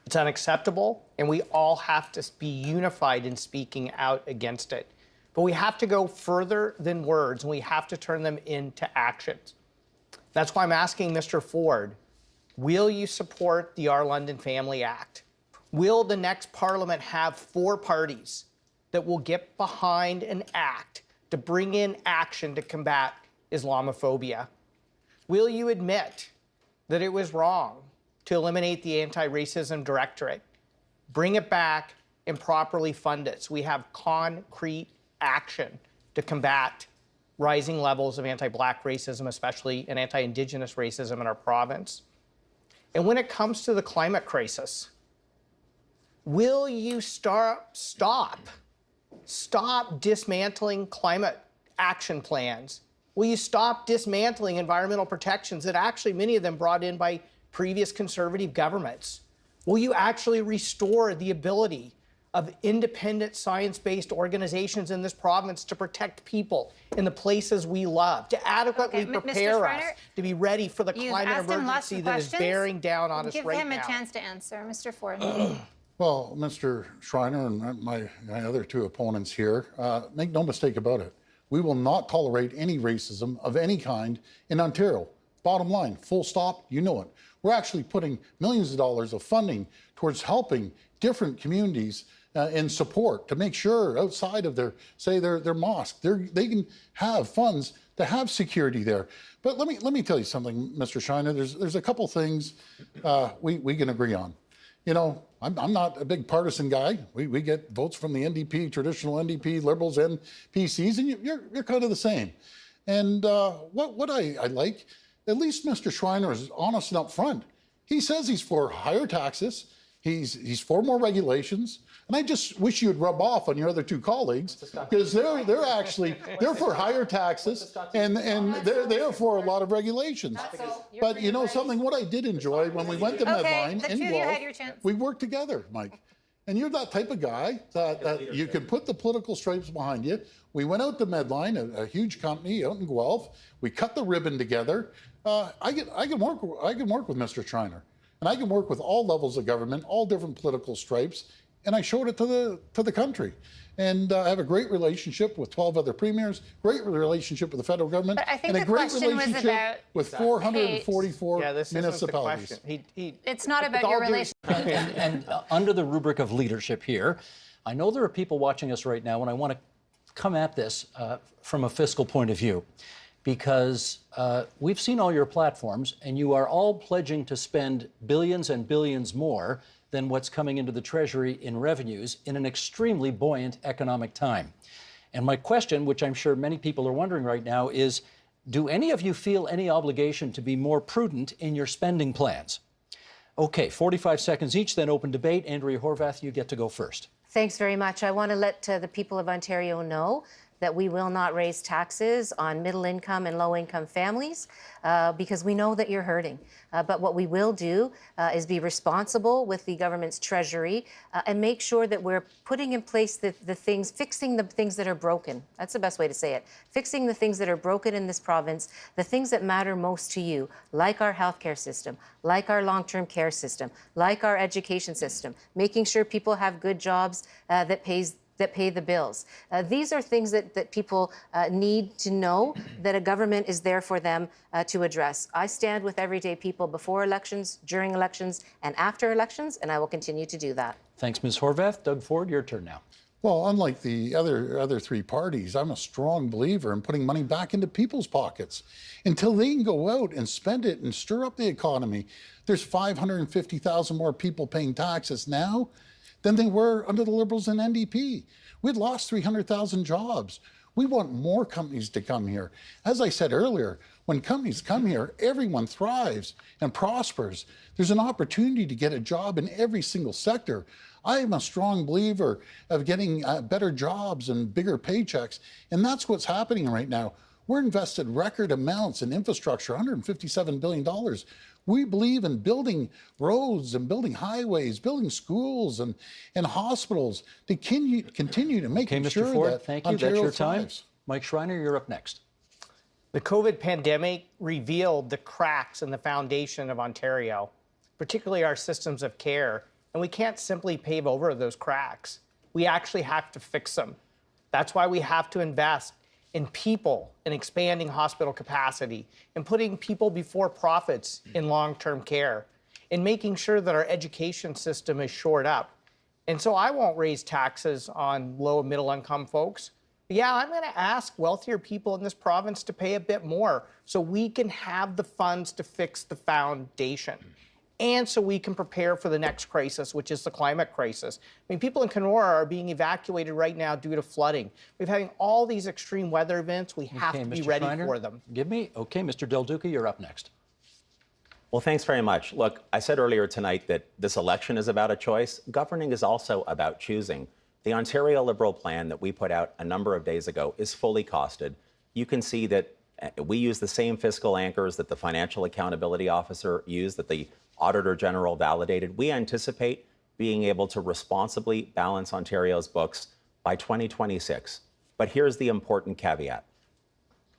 It's unacceptable, and we all have to be unified in speaking out against it. But we have to go further than words, and we have to turn them into actions. That's why I'm asking Mr. Ford, will you support the Our London Family Act? Will the next Parliament have 4 parties that will get behind an act to bring in action to combat Islamophobia? Will you admit that it was wrong to eliminate the anti-racism directorate, bring it back, and properly fund it so we have concrete action to combat rising levels of anti-Black racism, especially and anti-Indigenous racism in our province? And when it comes to the climate crisis, will you stop dismantling climate action plans? Will you stop dismantling environmental protections that actually many of them brought in by previous Conservative governments? Will you actually restore the ability of independent science-based organizations in this province to protect people in the places we love, to adequately prepare us to be ready for the climate emergency that is bearing down on us right now? Give him a chance to answer. Mr. Ford. Well, Mr. Schreiner and my other 2 opponents here, make no mistake about it. We will not tolerate any racism of any kind in Ontario. Bottom line, full stop, you know it. We're actually putting millions of dollars of funding towards helping different communities in support to make sure outside of their mosque, they can have funds to have security there. But let me tell you something, Mr. Schreiner. There's a couple things we can agree on. You know, I'm not a big partisan guy. We get votes from the NDP, traditional NDP, Liberals, and PCs, and you're kind of the same. And what I like, at least Mr. Schreiner is honest and upfront. He says he's for higher taxes. He's for more regulations, and I just wish you'd rub off on your other two colleagues, because they're for higher taxes, and they're for a lot of regulations. But you know something, what I did enjoy when we went to Medline the in two of you had Guelph, your chance. we worked together, Mike. And you're that type of guy that you can put the political stripes behind you. We went out to Medline, a huge company out in Guelph. We cut the ribbon together. I can work with Mr. Schreiner, and I can work with all levels of government, all different political stripes, and I showed it to the country. And I have a great relationship with 12 other premiers, great relationship with the federal government, But I think and a the great question was relationship about with 444 Yeah, this isn't the municipalities. question. It's not about all your due relationship. And under the rubric of leadership here, I know there are people watching us right now, and I want to come at this from a fiscal point of view, because we've seen all your platforms, and you are all pledging to spend billions and billions more than what's coming into the Treasury in revenues in an extremely buoyant economic time. And my question, which I'm sure many people are wondering right now, is do any of you feel any obligation to be more prudent in your spending plans? Okay, 45 seconds each, then open debate. Andrea Horvath, you get to go first. Thanks very much. I want to let the people of Ontario know that we will not raise taxes on middle income and low income families because we know that you're hurting. But what we will do is be responsible with the government's treasury and make sure that we're putting in place the things, fixing the things that are broken. That's the best way to say it. Fixing the things that are broken in this province, the things that matter most to you, like our healthcare system, like our long-term care system, like our education system, making sure people have good jobs that pay the bills. These are things that people need to know that a government is there for them to address. I stand with everyday people before elections, during elections, and after elections, and I will continue to do that. Thanks, Ms. Horvath. Doug Ford, your turn now. Well, unlike the other three parties, I'm a strong believer in putting money back into people's pockets until they can go out and spend it and stir up the economy. There's 550,000 more people paying taxes now than they were under the Liberals and NDP. We'd lost 300,000 jobs. We want more companies to come here. As I said earlier, when companies come here, everyone thrives and prospers. There's an opportunity to get a job in every single sector. I am a strong believer of getting better jobs and bigger paychecks, and that's what's happening right now. We're invested record amounts in infrastructure, $157 billion. We believe in building roads and building highways, building schools and hospitals to continue to make Okay, sure Mr. Ford, that thank you. Ontario That's your time. thrives. Mike Schreiner, you're up next. The COVID pandemic revealed the cracks in the foundation of Ontario, particularly our systems of care, and we can't simply pave over those cracks. We actually have to fix them. That's why we have to invest in people and expanding hospital capacity and putting people before profits in long-term care and making sure that our education system is shored up. And so I won't raise taxes on low and middle income folks. But yeah, I'm going to ask wealthier people in this province to pay a bit more so we can have the funds to fix the foundation. And so we can prepare for the next crisis, which is the climate crisis. I mean, people in Kenora are being evacuated right now due to flooding. We're having all these extreme weather events. We have to be ready for them. Okay, Mr. Del Duca, you're up next. Well, thanks very much. Look, I said earlier tonight that this election is about a choice. Governing is also about choosing. The Ontario Liberal plan that we put out a number of days ago is fully costed. You can see that we use the same fiscal anchors that the Financial Accountability Officer used, that the Auditor General validated. We anticipate being able to responsibly balance Ontario's books by 2026. But here's the important caveat.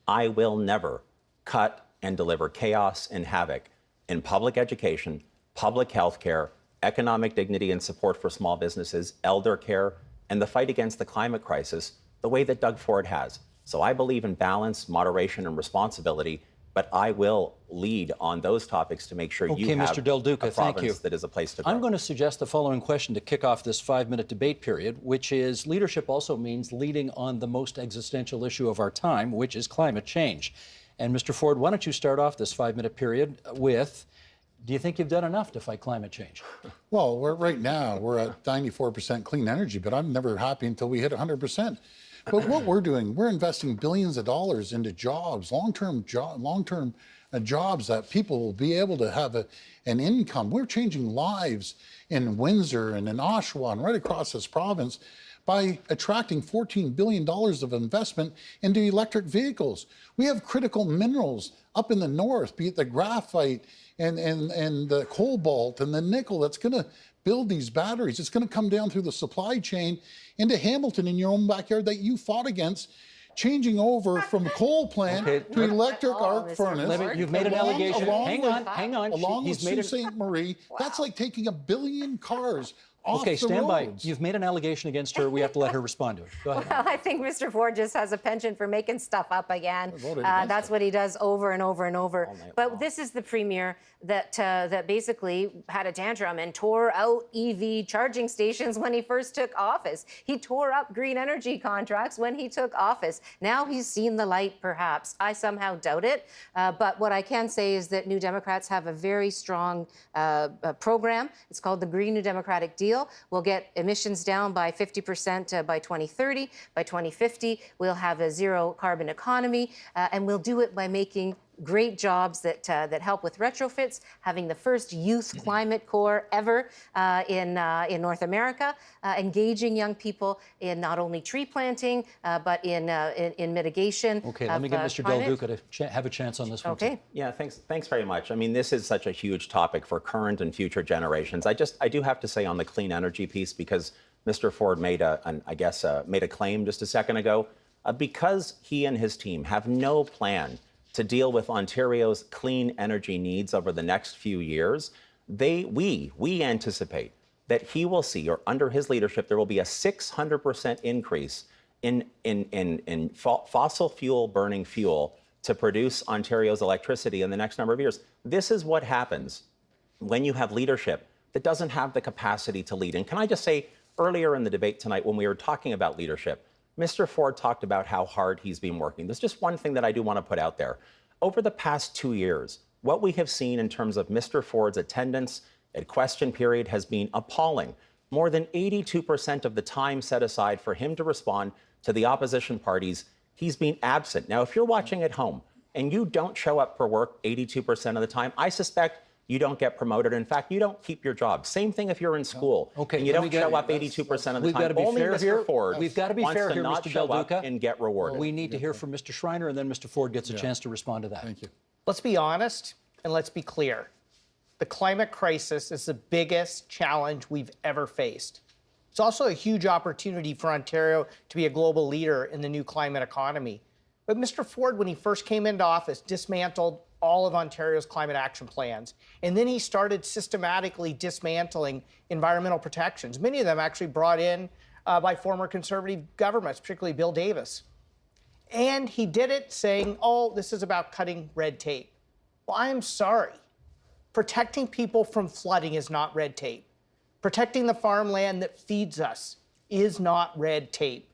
I will never cut and deliver chaos and havoc in public education, public health care, economic dignity and support for small businesses, elder care, and the fight against the climate crisis the way that Doug Ford has. So I believe in balance, moderation, and responsibility, but I will lead on those topics to make sure you have Mr. Del Duca, a thank province you. that is a place to grow. I'm going to suggest the following question to kick off this 5-minute debate period, which is leadership also means leading on the most existential issue of our time, which is climate change. And Mr. Ford, why don't you start off this 5-minute period with, do you think you've done enough to fight climate change? Well, right now we're at 94% clean energy, but I'm never happy until we hit 100%. But what we're doing, we're investing billions of dollars into jobs, long-term jobs that people will be able to have an income. We're changing lives in Windsor and in Oshawa and right across this province by attracting $14 billion of investment into electric vehicles. We have critical minerals up in the north, be it the graphite and the cobalt and the nickel that's going to build these batteries. It's going to come down through the supply chain into Hamilton in your own backyard that you fought against, changing over from coal plant to electric arc furnace. You've made an allegation. Hang on. Along with He's made Sault Ste. Marie, that's like taking 1 billion cars off Okay, the stand by. roads. You've made an allegation against her. We have to let her respond to it. Go ahead. Well, I think Mr. Ford just has a penchant for making stuff up again. That's what he does over and over and over. But this is the premier that basically had a tantrum and tore out EV charging stations when he first took office. He tore up green energy contracts when he took office. Now he's seen the light, perhaps. I somehow doubt it. But what I can say is that New Democrats have a very strong program. It's called the Green New Democratic Deal. We'll get emissions down by 50% by 2030. By 2050, we'll have a zero carbon economy, and we'll do it by making great jobs that help with retrofits, having the first youth climate corps ever in North America, engaging young people in not only tree planting but in mitigation. Okay, let me get Mr. Del Duca to have a chance on this one. Okay. Yeah, thanks very much. I mean, this is such a huge topic for current and future generations. I do have to say on the clean energy piece, because Mr. Ford made a claim just a second ago, because he and his team have no plan to deal with Ontario's clean energy needs over the next few years, we anticipate that he will see, or under his leadership, there will be a 600% increase in fossil fuel burning fuel to produce Ontario's electricity in the next number of years. This is what happens when you have leadership that doesn't have the capacity to lead. And can I just say, earlier in the debate tonight, when we were talking about leadership, Mr. Ford talked about how hard he's been working. There's just one thing that I do want to put out there. Over the past 2 years, what we have seen in terms of Mr. Ford's attendance at question period has been appalling. More than 82% of the time set aside for him to respond to the opposition parties, he's been absent. Now, if you're watching at home and you don't show up for work 82% of the time, I suspect you don't get promoted. In fact, you don't keep your job. Same thing if you're in school and you don't show up 82% of the time. We've got to be Only fair Mr. here. Ford We've got to be wants fair to here, not Mr. show Del up Duca. and get rewarded. We need to hear from Mr. Schreiner, and then Mr. Ford gets a chance to respond to that. Thank you. Let's be honest and let's be clear. The climate crisis is the biggest challenge we've ever faced. It's also a huge opportunity for Ontario to be a global leader in the new climate economy. But Mr. Ford, when he first came into office, dismantled all of Ontario's climate action plans. And then he started systematically dismantling environmental protections, many of them actually brought in by former Conservative governments, particularly Bill Davis. And he did it saying, oh, this is about cutting red tape. Well, I'm sorry. Protecting people from flooding is not red tape. Protecting the farmland that feeds us is not red tape.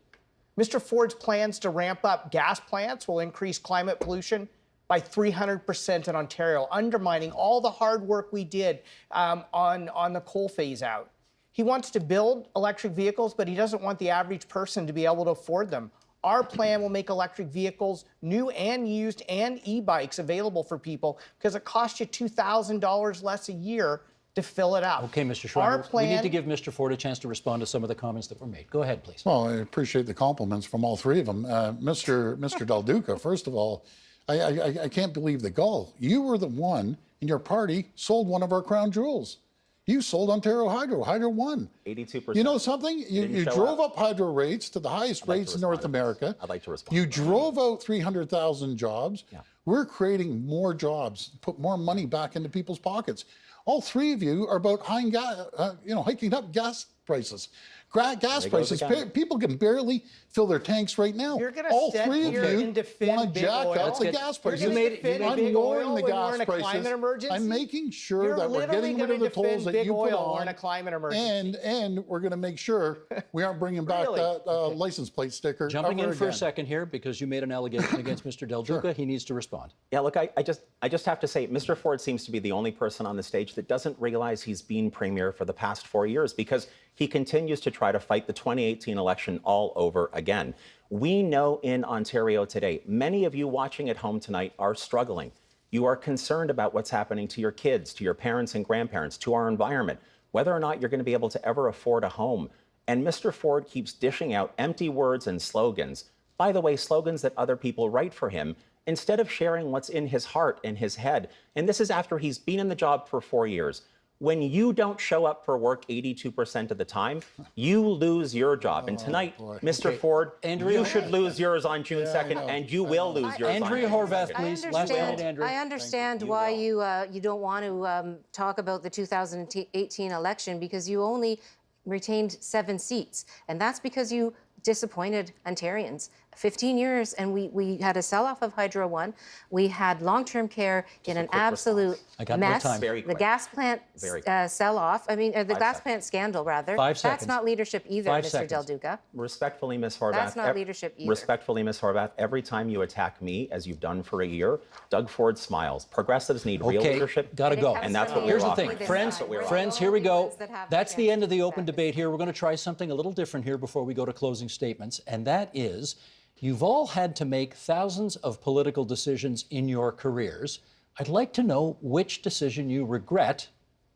Mr. Ford's plans to ramp up gas plants will increase climate pollution by 300% in Ontario, undermining all the hard work we did on the coal phase out. He wants to build electric vehicles, but he doesn't want the average person to be able to afford them. Our plan will make electric vehicles, new and used, and e-bikes available for people because it costs you $2,000 less a year to fill it up. Okay, Mr. Schreiner, we need to give Mr. Ford a chance to respond to some of the comments that were made. Go ahead, please. Well, I appreciate the compliments from all three of them. Mr. Del Duca, first of all, I can't believe the gall. You were the one in your party sold one of our crown jewels. You sold Ontario Hydro. Hydro won. 82%. You know something? You drove up hydro rates to the highest rates in North America. I'd like to respond. You drove out 300,000 jobs. Yeah. We're creating more jobs, put more money back into people's pockets. All three of you are about hiking up gas prices. Gas prices, people can barely fill their tanks right now. You're gonna all sit three of here you and defend want to big jack oil. up the gas prices. You're gonna defend I'm big lowering oil the when gas we're in a prices. climate emergency? I'm making sure You're that we're literally getting rid of the gonna tolls that defend you put big oil when on. we're in a climate emergency. And we're going to make sure we aren't bringing back that license plate sticker. Jumping in ever for a again. second here, because you made an allegation against Mr. Del Duca, he needs to respond. Yeah, look, I just have to say, Mr. Ford seems to be the only person on the stage that doesn't realize he's been premier for the past 4 years, because he continues to try to fight the 2018 election all over again. We know in Ontario today, many of you watching at home tonight are struggling. You are concerned about what's happening to your kids, to your parents and grandparents, to our environment, whether or not you're going to be able to ever afford a home. And Mr. Ford keeps dishing out empty words and slogans. By the way, slogans that other people write for him, instead of sharing what's in his heart and his head. And this is after he's been in the job for 4 years. When you don't show up for work 82% of the time, you lose your job. And tonight, Mr. Ford, Andrea, you should lose yours on June 2nd, and you will lose yours Andrea on June Horvath, 2nd. please. Last minute, Andrea. I understand why you don't want to talk about the 2018 election because you only retained 7 seats, and that's because you disappointed Ontarians. 15 years, and we had a sell-off of Hydro One. We had long-term care in an absolute I got no mess. time. Very The quick. gas plant Very quick. sell-off. I mean, the gas seconds. plant scandal, rather. 5 That's seconds. not leadership either, 5 Mr. seconds. Del Duca. Respectfully, Ms. Horvath. That's not leadership either. Respectfully, Ms. Horvath, every time you attack me, as you've done for a year, Doug Ford smiles. Progressives need real Okay, leadership. gotta go. And that's what Here's we're the thing, offering. friends, That's what we're friends, offering. here we We're the only go. ones that have That's the the end of the chance to open do that. debate here. We're going to try something a little different here before we go to closing statements, and that is, you've all had to make thousands of political decisions in your careers. I'd like to know which decision you regret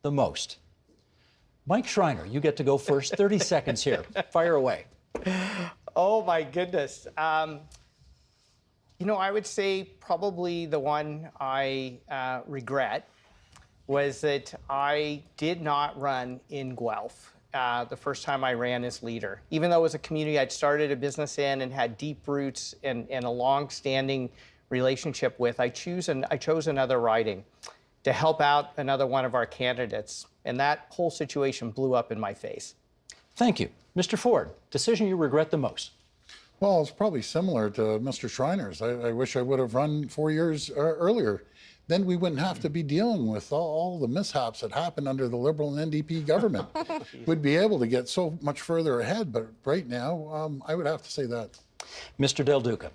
the most. Mike Schreiner, you get to go first. 30 seconds here. Fire away. Oh my goodness. You know, I would say probably the one I regret was that I did not run in Guelph the first time I ran as leader. Even though it was a community I'd started a business in and had deep roots and a long-standing relationship with, I chose another riding to help out another one of our candidates. And that whole situation blew up in my face. Thank you. Mr. Ford, decision you regret the most. Well, it's probably similar to Mr. Schreiner's. I wish I would have run 4 years earlier. Then we wouldn't have to be dealing with all the mishaps that happened under the Liberal and NDP government. We'd be able to get so much further ahead, but right now, I would have to say that. Mr. Del Duca.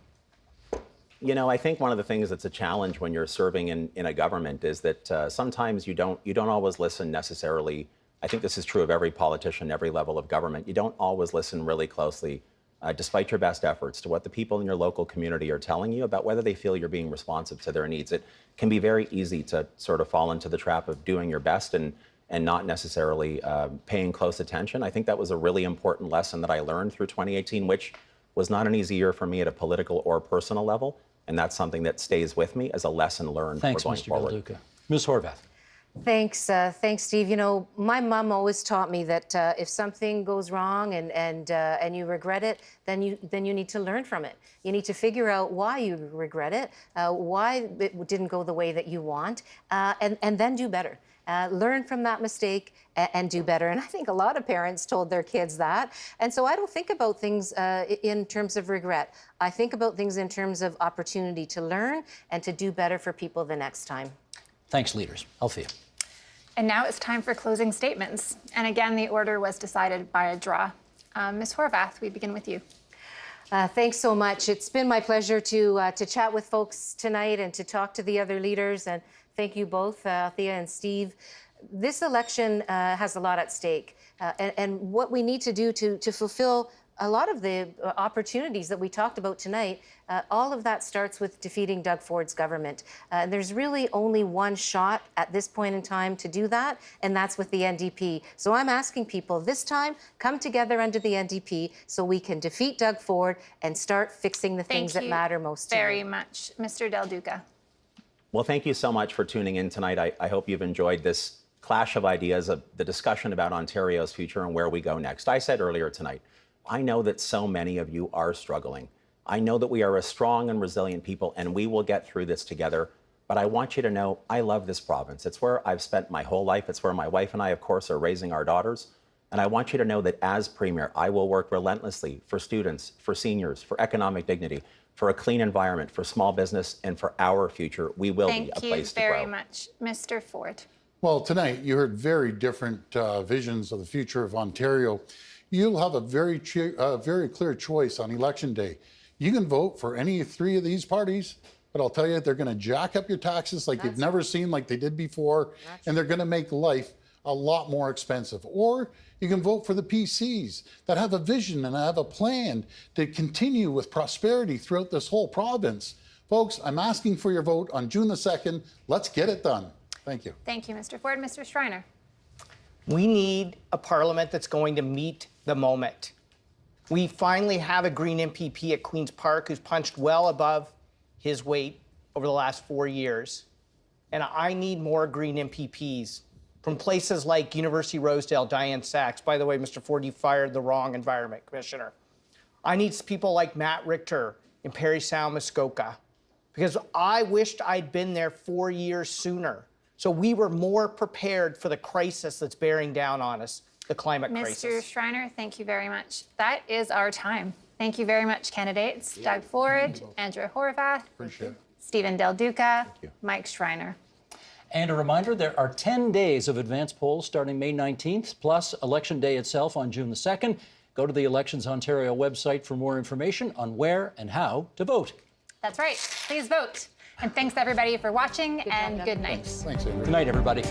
You know, I think one of the things that's a challenge when you're serving in a government is that sometimes you don't always listen necessarily. I think this is true of every politician, every level of government. You don't always listen really closely, despite your best efforts, to what the people in your local community are telling you about whether they feel you're being responsive to their needs. It can be very easy to sort of fall into the trap of doing your best and not necessarily paying close attention. I think that was a really important lesson that I learned through 2018, which was not an easy year for me at a political or personal level. And that's something that stays with me as a lesson learned Thanks, for going Mr. Del forward. Duca. Ms. Horvath. Thanks, Steve. You know, my mom always taught me that if something goes wrong and you regret it, then you need to learn from it. You need to figure out why you regret it, why it didn't go the way that you want, and then do better. Learn from that mistake and do better. And I think a lot of parents told their kids that. And so I don't think about things in terms of regret. I think about things in terms of opportunity to learn and to do better for people the next time. Thanks, leaders. Althea. And now it's time for closing statements. And again, the order was decided by a draw. Ms. Horvath, we begin with you. Thanks so much. It's been my pleasure to chat with folks tonight and to talk to the other leaders. And thank you both, Althea and Steve. This election has a lot at stake. And what we need to do to fulfill a lot of the opportunities that we talked about tonight, all of that starts with defeating Doug Ford's government. There's really only one shot at this point in time to do that, and that's with the NDP. So I'm asking people this time, come together under the NDP so we can defeat Doug Ford and start fixing the things that matter most to you. Very much. Mr. Del Duca. Well, thank you so much for tuning in tonight. I hope you've enjoyed this clash of ideas, of the discussion about Ontario's future and where we go next. I said earlier tonight, I know that so many of you are struggling. I know that we are a strong and resilient people and we will get through this together. But I want you to know I love this province. It's where I've spent my whole life. It's where my wife and I, of course, are raising our daughters. And I want you to know that as Premier, I will work relentlessly for students, for seniors, for economic dignity, for a clean environment, for small business, and for our future. We will be a place to grow. Thank you very much. Mr. Ford. Well, tonight you heard very different visions of the future of Ontario. You'll have a very clear choice on Election Day. You can vote for any 3 of these parties, but I'll tell you, they're going to jack up your taxes like you've never seen, like they did before, and they're going to make life a lot more expensive. Or you can vote for the PCs that have a vision and have a plan to continue with prosperity throughout this whole province. Folks, I'm asking for your vote on June the 2nd. Let's get it done. Thank you. Thank you, Mr. Ford. Mr. Schreiner. We need a parliament that's going to meet the moment. We finally have a Green MPP at Queen's Park who's punched well above his weight over the last 4 years. And I need more Green MPPs from places like University Rosedale, Diane Sachs. By the way, Mr. Ford, you fired the wrong Environment Commissioner. I need people like Matt Richter in Parry Sound, Muskoka, because I wished I'd been there 4 years sooner. So we were more prepared for the crisis that's bearing down on us, the climate crisis. Mr. Schreiner, thank you very much. That is our time. Thank you very much, candidates. Doug Ford, Andrea Horvath, Appreciate it. Stephen Del Duca, Mike Schreiner. And a reminder, there are 10 days of advance polls starting May 19th, plus Election Day itself on June the 2nd. Go to the Elections Ontario website for more information on where and how to vote. That's right. Please vote. And thanks, everybody, for watching, and good night. Thanks, Andrew. Good night, everybody.